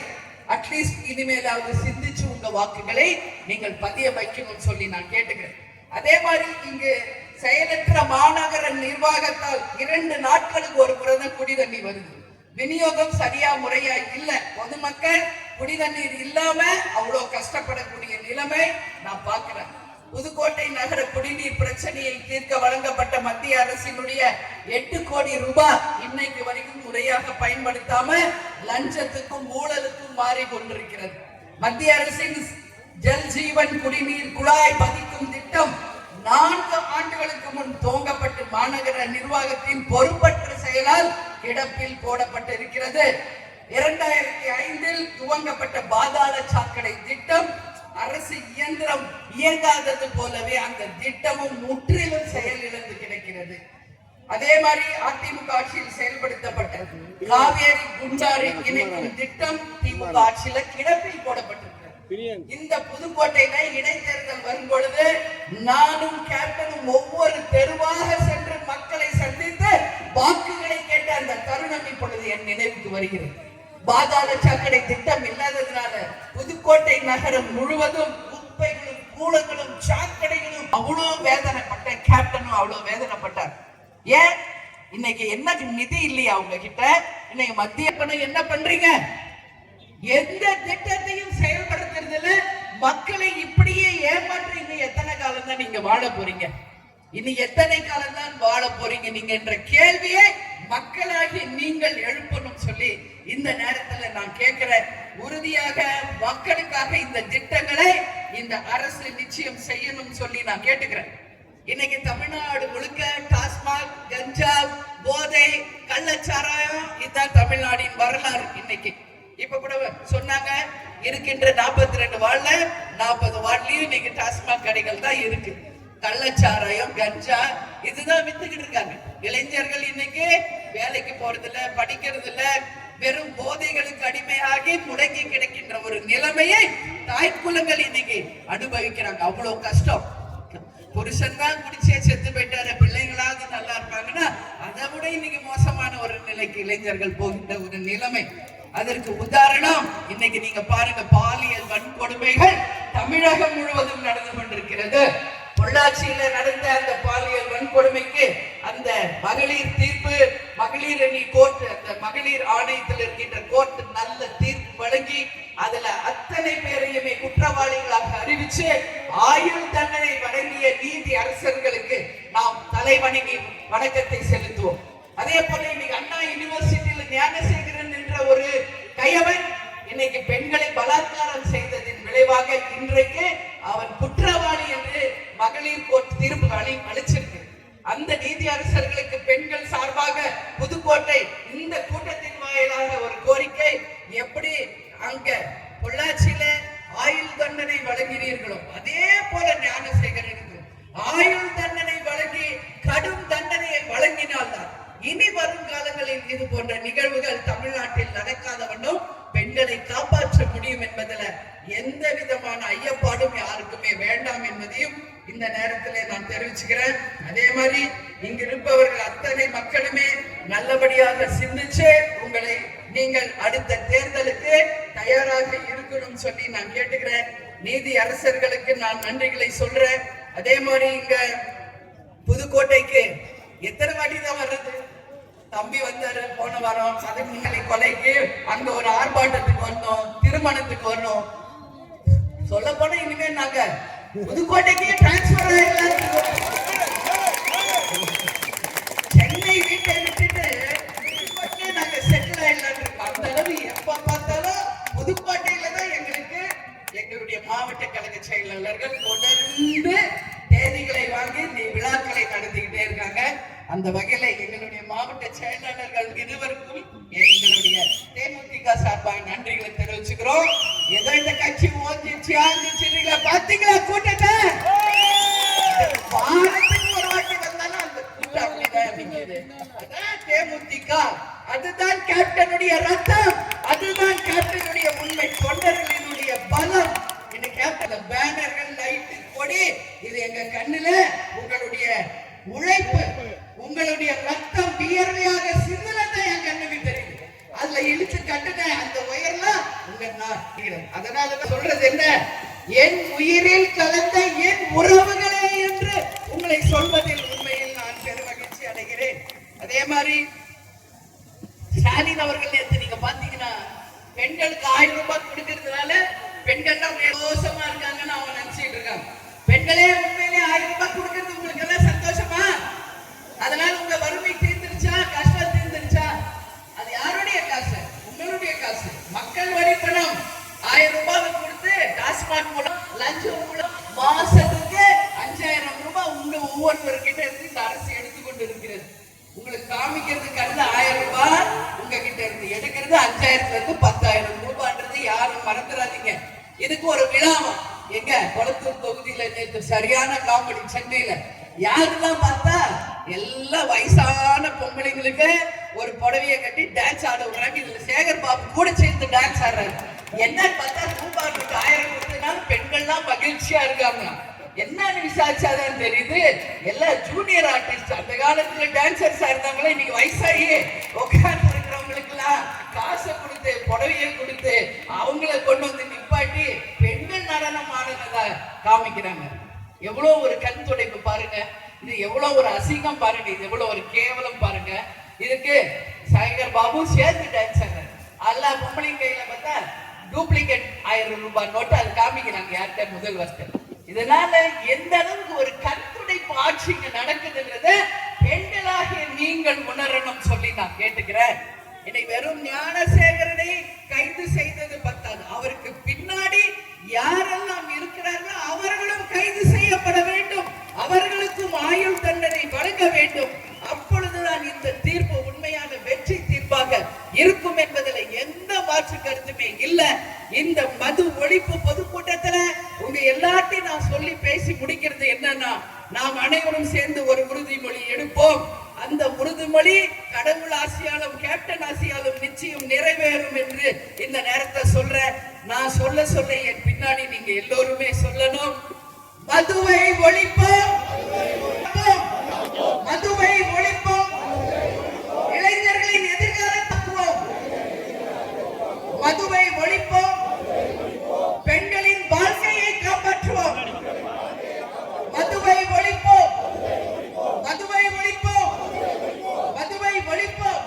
E: அட்லீஸ்ட் இனிமேலாவது சிந்திச்சு உங்க வாக்குகளை நீங்கள் பதிய வைக்கணும்னு சொல்லி நான் கேட்டுக்கிறேன். அதே மாதிரி இங்கு செயலற்ற மாநகர நிர்வாகத்தால் 2 நாட்களுக்கு ஒரு முறை குடி தண்ணீர் வருது. விநியோகம் சரியா முறையா இல்ல. பொதுமக்கள் குடி தண்ணீர் இல்லாம அவ்வளவு கஷ்டப்படக்கூடிய நிலைமை நான் பார்க்கிறேன். புதுக்கோட்டை நகர குடிநீர் பிரச்சனையை தீர்க்க வழங்கப்பட்ட மத்திய அரசினுடைய 8 கோடி ரூபாய் இன்னைக்கு வரைக்கும் முறையாக பயன்படுத்தாம லஞ்சத்துக்கும் ஊழலுக்கும் மாறி கொண்டிருக்கிறது. மத்திய அரசின் ஜல் ஜீவன் குடிநீர் குழாய் பதிக்கும் திட்டம் 4 ஆண்டுகளுக்கு முன் துவங்கப்பட்டு மாநகர நிர்வாகத்தின் பொறுப்பற்ற செயலால் கிடப்பில் போடப்பட்டிருக்கிறது. 2005 துவங்கப்பட்ட பாதாள சாக்கடை திட்டம் அரசு இயந்திரம் இயங்காதது போலவே அந்த திட்டமும் முற்றிலும் செயலிழந்து கிடக்கிறது. அதே மாதிரி அதிமுக ஆட்சியில் செயல்படுத்தப்பட்ட காவேரி குண்டாறு இணைக்கும் திட்டம் திமுக ஆட்சியில கிடப்பில் போடப்பட்டிருக்கிறது. இந்த புதுக்கோட்டையில இடைத்தேர்தல் வரும் பொழுது நானும் கேப்டனும் ஒவ்வொரு தெருவாக சென்று மக்களை சந்தித்து வாக்குகளை கேட்ட அந்த தருணம் இப்பொழுது என் நினைவுக்கு வருகிறது. பாதாள சாக்கடை திட்டம் இல்லாததுனால புதுக்கோட்டை நகரம் முழுவதும் குப்பைகளும் கூலங்களும் சாக்கடைகளும் அவ்வளவு வேதனைப்பட்ட கேப்டனும் அவ்வளவு வேதனைப்பட்டார். ஏன் இன்னைக்கு என்ன நிதி இல்லையா அவங்க கிட்ட? இன்னைக்கு மத்திய பணம் என்ன பண்றீங்க? எந்த திட்டத்தையும் செயல்படுத்துறதுல மக்களை இப்படியே ஏமாற்றுறீங்க. எத்தனை காலம் தான் நீங்க வாழ போறீங்க? இனி எத்தனை காலம் தான் வாழ போறீங்க நீங்க என்ற கேள்வியை மக்களாகி நீங்கள் எழுப்பணும் சொல்லி இந்த நேரத்துல நான் கேட்கிறேன். உறுதியாக மக்களுக்காக இந்த திட்டங்களை இந்த அரசு நிச்சயம் செய்யணும் சொல்லி நான் கேட்டுக்கிறேன். இன்னைக்கு தமிழ்நாடு முழுக்க டாஸ்மாக், கஞ்சா, போதை, கள்ளச்சாராயம் இதுதான் தமிழ்நாட்டின் வரலாறு. இன்னைக்கு இப்ப கூட சொன்னாங்க இருக்கின்ற 42 வார்டுல 40 வார்டுலயும் இன்னைக்கு டாஸ்மாக் கடைகள் தான் இருக்கு. கள்ளச்சாராயம், கஞ்சா இதுதான் வித்துக்கிட்டு இருக்காங்க. இளைஞர்கள் இன்னைக்கு வேலைக்கு போறது இல்ல, படிக்கிறது இல்ல, வெறும் போதைகளுக்கு அடிமையாகி முடங்கி கிடக்கின்ற ஒரு நிலைமையை தாய்க்குலங்கள் இன்னைக்கு அனுபவிக்கிறாங்க. அவ்வளவு கஷ்டம். புருஷன் தான் குடிச்சே செத்து போயிட்டாரு, பிள்ளைங்களாவது நல்லா இருப்பாங்கன்னா அதை விட இன்னைக்கு மோசமான ஒரு நிலைக்கு இளைஞர்கள் போகின்ற ஒரு நிலைமை. அதற்கு உதாரணம் இன்னைக்கு நீங்க பாருங்க, பாலியல் வன்கொடுமைகள் தமிழகம் முழுவதும் நடந்து கொண்டிருக்கிறது. பொள்ளாச்சியில நடந்த அந்த பாலியல் வன்கொடுமைக்கு அந்த மகளிர் தீர்ப்பு, மகளிர் அணி கோர்ட், அந்த மகளிர் ஆணையத்தில் இருக்கின்ற கோர்ட் நல்ல தீர்ப்பு வழங்கி அதுல அத்தனை பேரையுமே குற்றவாளிகளாக அறிவிச்சு ஆயுள் தண்டனை வழங்கிய நீதி அரசர்களுக்கு நாம் தலைவணங்கி வணக்கத்தை செலுத்துவோம். அதே போல இன்னைக்கு அண்ணா யூனிவர்சிட்டியில ஞானசேகரன் என்ற ஒரு கையவன் இன்னைக்கு பெண்களை பலாத்காரம் செய்ததின் விளைவாக இன்றைக்கு அவன் குற்றவாளி என்று மகளிர் கோர்ட் தீர்ப்பு அளிச்சிருக்கு. அந்த நீதி அரசர்களுக்கு பெண்கள் சார்பாக புதுக்கோட்டை இந்த கூட்டத்தின் வாயிலாக ஒரு கோரிக்கை, எப்படி அங்க பொள்ளாச்சியில ஆயுள் தண்டனை வழங்கினீர்களோ அதே போல ஞானசேகரனுக்கு ஆயுள் தண்டனை வழங்கி கடும் தண்டனையை வழங்கினால்தான் இனி வரும் காலங்களில் இது போன்ற நிகழ்வுகள் தமிழ்நாட்டில் நடக்காத வண்ணம் பெண்களை காப்பாற்ற முடியும் என்பதில் எந்த விதமான ஐயப்பாடும் யாருக்குமே வேண்டாம் என்பதையும் இந்த நேரத்திலே நான் தெரிவிச்சுக்கிறேன். அதே மாதிரி இங்க இருப்பவர்கள் அத்தனை மக்களுமே நல்லபடியாக சிந்திச்சு உங்களை நீங்கள் அடுத்த தேர்தலுக்கு தயாராக இருக்கணும் சொல்லி நான் கேட்டுக்கிறேன். நீதி அரசர்களுக்கு நான் நன்றிகளை சொல்றேன். அதே மாதிரி இங்க புதுக்கோட்டைக்கு எத்தனை வாட்டி தான் வர்றது? தம்பி வந்தாரு போன வாரம், அதுக்கு முன்னாடி கொலைக்கு அங்க ஒரு ஆர்ப்பாட்டத்துக்கு வரணும், திருமணத்துக்கு வரணும். சொல்ல போனா இனிமே நாங்க புதுக்கோட்டைக்கு டிரான்ஸ்பர் ஆயிடலாம். சென்னை வீட்டை விட்டுட்டு நாங்க செட்டில் ஆயிடலாம். அந்த அளவு எப்ப பார்த்தாலும் புதுக்கோட்டையில தான் எங்களுக்கு எங்களுடைய மாவட்ட கழக செயலாளர்கள் தொடர்ந்து தேதிகளை வாங்கி விழாக்களை நடத்திக்கிட்டே இருக்காங்க. அந்த வகையில எங்களுடைய மாவட்ட செயலாளர்கள் இருவருக்கும் எங்களுடைய தேமுதிக சார்பாக நன்றிகளை தெரிவிச்சுக்கிறோம். ஏதோ இந்த கட்சி ஓஞ்சிச்சு ஆஞ்சிச்சு பாத்தீங்களா கூட்டத்தை? வாரத்துக்கு ஒரு வாட்டி வந்தாலும் அந்த கூட்டம் அப்படிதான் நிக்குது. அதான் தேமுதிக, அதுதான் கேப்டனுடைய ரத்தம், அதுதான் கேப்டனுடைய உண்மை தொண்டர்களினுடைய பலம். இந்த கேப்டன் பேனர்கள், லைட், கொடி இது எங்க கண்ணுல உங்களுடைய உழைப்பு, உங்களுடைய ரத்தம் வியர்வையாக சிந்தனை என் கண்ணுக்கு தெரியுது. அதுல இழுத்து கட்டுன அந்த உயர்லாம் உங்க. அதனால சொல்றது என்ன, என் உயிரில் கலந்த என் உறவுகளே என்று உங்களை சொல்வதில் உண்மையில் நான் பெருமகிழ்ச்சி அடைகிறேன். அதே மாதிரி ஸ்டாலின் அவர்கள் நேற்று நீங்க பாத்தீங்கன்னா பெண்களுக்கு 1000 ரூபாய் கொடுக்கறதுனால பெண்கள் தான் மோசமா இருக்காங்கன்னு அவங்க நினைச்சிட்டு இருக்காங்க. பெண்களே லஞ்சம் ஊழல் மாசத்துக்கு 5000 ரூபாய் உங்க ஒவ்வொருவர்கிட்ட இருந்து இந்த அரசு எடுத்துக்கொண்டு இருக்கிறது. உங்களுக்கு காமிக்கிறதுக்காக 1000 ரூபாய் உங்ககிட்ட இருந்து எடுக்கிறது 5000ல இருந்து 10000 ரூபாய்ன்றது யாரும் மறந்துடாதீங்க. இதுக்கு ஒரு விழாவா எங்க கொளத்தூர் தொகுதியில நேற்று சரியான காமெடி. சென்னையில யாருலாம் பார்த்தா எல்லா வயசான பொம்பளைங்களுக்கு ஒரு புடவையை கட்டி டான்ஸ் ஆட விடுறாங்க. இதுல சேகர் பாபு கூட சேர்ந்து டான்ஸ் ஆடுறாரு. என்ன பார்த்தா ரூபாய்க்கு 1000 கொடுத்தனால பெண்கள்லாம் மகிழ்ச்சியா இருக்காங்க. என்னன்னு விசாரிச்சாதான் தெரியுது எல்லாம் ஜூனியர் ஆர்டிஸ்ட். அந்த காலத்துல டான்சர்ஸா இருந்தாங்களே இன்னைக்கு வயசாகி உட்கார்ந்து இருக்கிறவங்களுக்கு எல்லாம் காசை கொடுத்து புடவையை கொடுத்து அவங்கள கொண்டு வந்து நிப்பாட்டி பெண்கள் நடனம் ஆடுனதா காமிக்கிறாங்க. எவ்வளவு ஒரு கண் துடைப்பு பாருங்க. இது எவ்வளவு ஒரு அசிங்கம் பாருங்க. இது எவ்வளவு ஒரு கேவலம் பாருங்க. இதுக்கு சேகர் பாபு சேர்ந்து டான்ஸ் ஆடுறாரு. அல்ல பொம்பளைங்க கையில பார்த்தா டூப்ளிகேட் 1000 ரூபாய் நோட்டு அது காமிக்கிறாங்க யார்கிட்ட முதல்வர்கிட்ட. இதனால எந்த அளவுக்கு ஒரு கண்துடைப்பு ஆட்சி இங்க நடக்குதுன்றத பெண்களாகிய நீங்கள் உணரணும் சொல்லி நான் கேட்டுக்கிறேன். இன்னைக்கு வெறும் ஞானசேகரனை கைது செய்தது பத்தாது, அவருக்கு பின்னாடி யாரெல்லாம் இருக்கிறார்களோ அவர்களும் கைது செய்யப்பட வேண்டும். அவர்களுக்கும் ஆயுள் தண்டனை வழங்க வேண்டும். அப்பொழுதுதான் இந்த தீர்ப்பு உண்மையான வெற்றி தீர்ப்பாக இருக்கும் என்பதில் எந்த மாற்று கருத்துமே இல்ல. இந்த மது ஒழிப்பு பொதுக்கூட்டத்துல உங்க எல்லாத்தையும் நான் சொல்லி பேசி முடிக்கிறது என்னன்னா, நாம் அனைவரும் சேர்ந்து ஒரு உறுதிமொழி எடுப்போம். அந்த உறுதிமொழி கடவுள் ஆசியாலும் கேப்டன் ஆசியாலும் நிச்சயம் நிறைவேறும் என்று இந்த நேரத்தை சொல்றேன். நான் சொல்ல சொல்ல என் பின்னாடி நீங்க எல்லோருமே சொல்லணும். மதுவை ஒழிப்போம், மதுவை ஒழிப்போம், இளைஞர்களின் எதிர்காலத்துக்குவோம், மதுவை ஒழிப்போம், பெண்களின் வாழ்க்கையை காப்பாற்றுவோம், மதுவை ஒழிப்போம், மதுவை ஒழிப்போம், மதுவை ஒழிப்போம்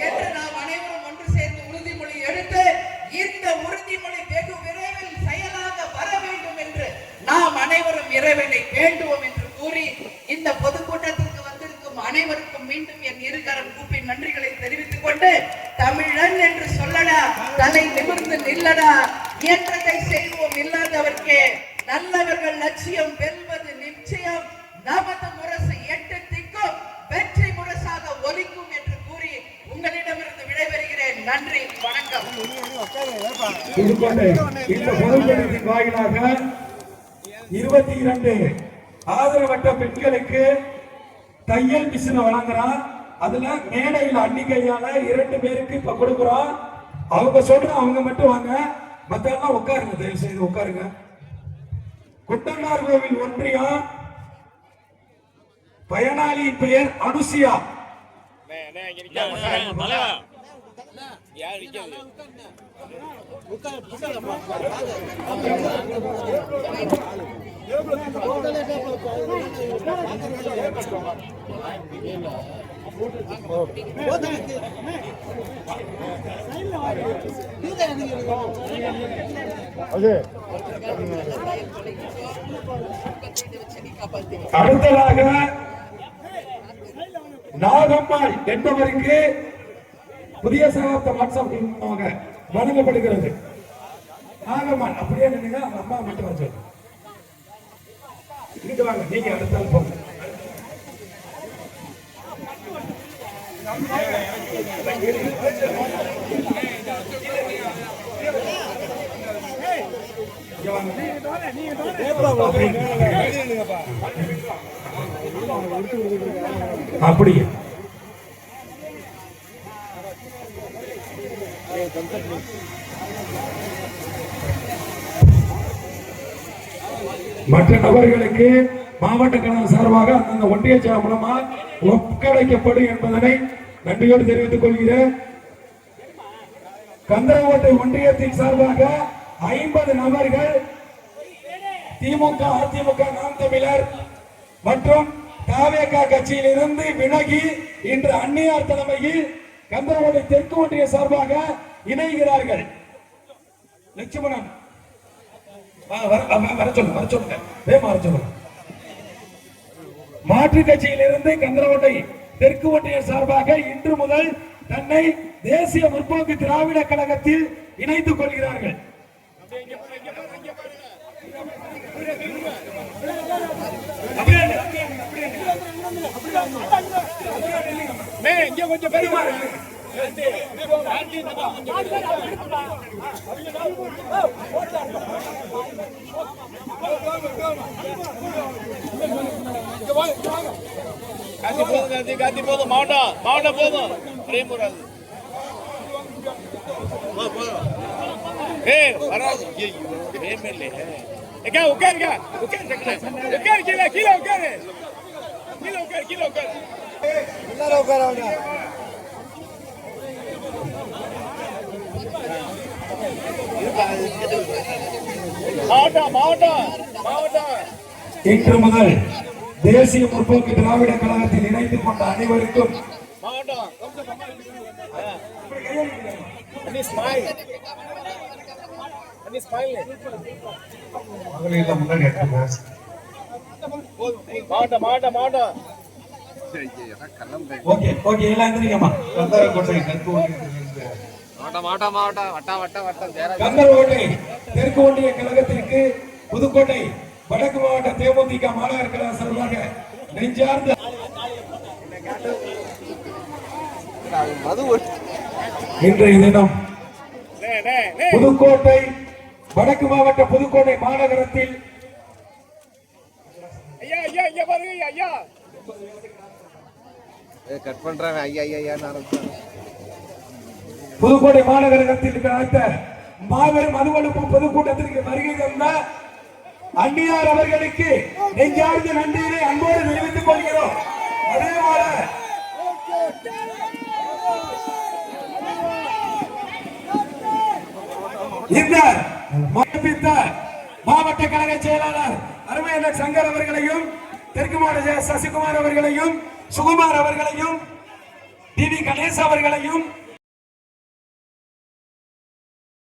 E: என்று நாம் அனைவரும் ஒன்று சேர்ந்து உறுதிமொழி எடுத்து இந்த உறுதிமொழி வெகு விரைவில் செயலாக வர வேண்டும் என்று நாம் அனைவரும் இறைவனை வேண்டுவோம் என்று கூறி இந்த பொதுக்கூட்டத்திற்கு வந்திருக்கும் அனைவருக்கும் மீண்டும் என் இருகரம் கூப்பி நன்றிகளை தெரிவித்துக் கொண்டு, தமிழன் என்று சொல்லடா, தலை நிமிர்ந்து நில்லடா, இயற்றத்தை செய்வோம் இல்லாதவர்க்கே, நல்லவர்கள் லட்சியம் வெல்வது நிச்சயம், நமது முரசு 8 திக்கும் வெற்றி முரசாக ஒலிக்கும் என்று கூறி உங்களிடமிருந்து விடைபெறுகிறேன். நன்றி, வணக்கம்.
A: இந்த பொதுக்கூட்டத்தின் வாயிலாக 22 ஆதரவற்ற பெண்களுக்கு தையல் மிஷினை வழங்குறான். அதுல மேடையில் அன்னிக்கையால 2 பேருக்கு இப்ப கொடுக்குறோம். அவங்க சொல்றோம், அவங்க மட்டும் வாங்க, மத்தெல்லாம் உட்காருங்க, தயவு செய்து உட்காருங்க. குட்டனார் கோவில் ஒன்றியம், பயனாளியின் பெயர் அனுசியா. அடுத்ததாக நாகம்மாள் என்பவருக்கு புதிய சகாப்தம் வாட்ஸ்அப் வழங்கப்படுகிறது. நாகம்மாள் அப்படியே நினைங்க, அம்மா மட்டும் வர சொல்லு. இங்கிட்டு வாங்க, நீங்க அடுத்த போங்க. அப்படியே மற்ற நபர்களுக்கு மாவட்ட கழகம் சார்பாக அந்த ஒன்றிய செயலர் மூலமா ஒப்படைக்கப்படும் என்பதனை நன்றியோடு தெரிவித்துக் கொள்கிறேன். கந்தரகோட்டை ஒன்றியத்தின் சார்பாக 50 நபர்கள் திமுக, அதிமுக, நாம் தமிழர் மற்றும் தாவேகா கட்சியில் இருந்து விலகி இன்று அந்நியார் தலைமையில் கந்தரகோட்டை தெற்கு ஒன்றிய சார்பாக இணைகிறார்கள். லட்சுமணன் வர சொல்லுங்க. மாற்றுக் கட்சியில் இருந்து கந்தரகோட்டை தெற்கு ஒன்றிய சார்பாக இன்று முதல் தன்னை தேசிய முற்போக்கு திராவிட கழகத்தில் இணைத்துக் கொள்கிறார்கள். கொஞ்சம் பெருமாள்
F: காந்தி போதும் மாவட்டம் போதும் பிரேமராஜ் வராது பிரேமில்லை உட்காருங்க கீழே உட்காரு எல்லாரும் உட்கார மாவட்டம்
A: இன்று முதல் தேசிய முற்போக்கு திராவிட கழகத்தில் இணைத்துக் கொண்ட அனைவருக்கும்
B: முன்னாடி எடுத்துங்க.
F: மாவட்டம்
A: ஓகே ஓகே எல்லாம் எந்திரிங்கம்மா.
B: கந்தரக்கோட்டை தெற்கு
A: கந்தரக்கோட்டை தெற்கு ஒன்றிய கழகத்திற்கு புதுக்கோட்டை வடக்கு மாவட்ட தேமுதிக மாநகர கழக சார்பாக நெஞ்சார்ந்த இன்றைய தினம் புதுக்கோட்டை வடக்கு மாவட்ட புதுக்கோட்டை மாநகரத்தில்
F: கட் பண்றாங்க ஐயா
A: புதுக்கோட்டை மாநகரத்தில் நடந்த மாபெரும் மதுவெடுப்பு பொதுக்கூட்டத்திற்கு வருகை தந்த அந்நியார் அவர்களுக்கு நெஞ்சார்ந்த நன்றியை அன்போடு தெரிவித்துக் கொள்கிறோம். அதேபோல இந்த மதிப்பித்த மாவட்ட கழக செயலாளர் அருமையண்ண சங்கர் அவர்களையும் தெற்கு மாவட்ட சசிகுமார் அவர்களையும் சுகுமார் அவர்களையும் டிவி கணேஷ் அவர்களையும்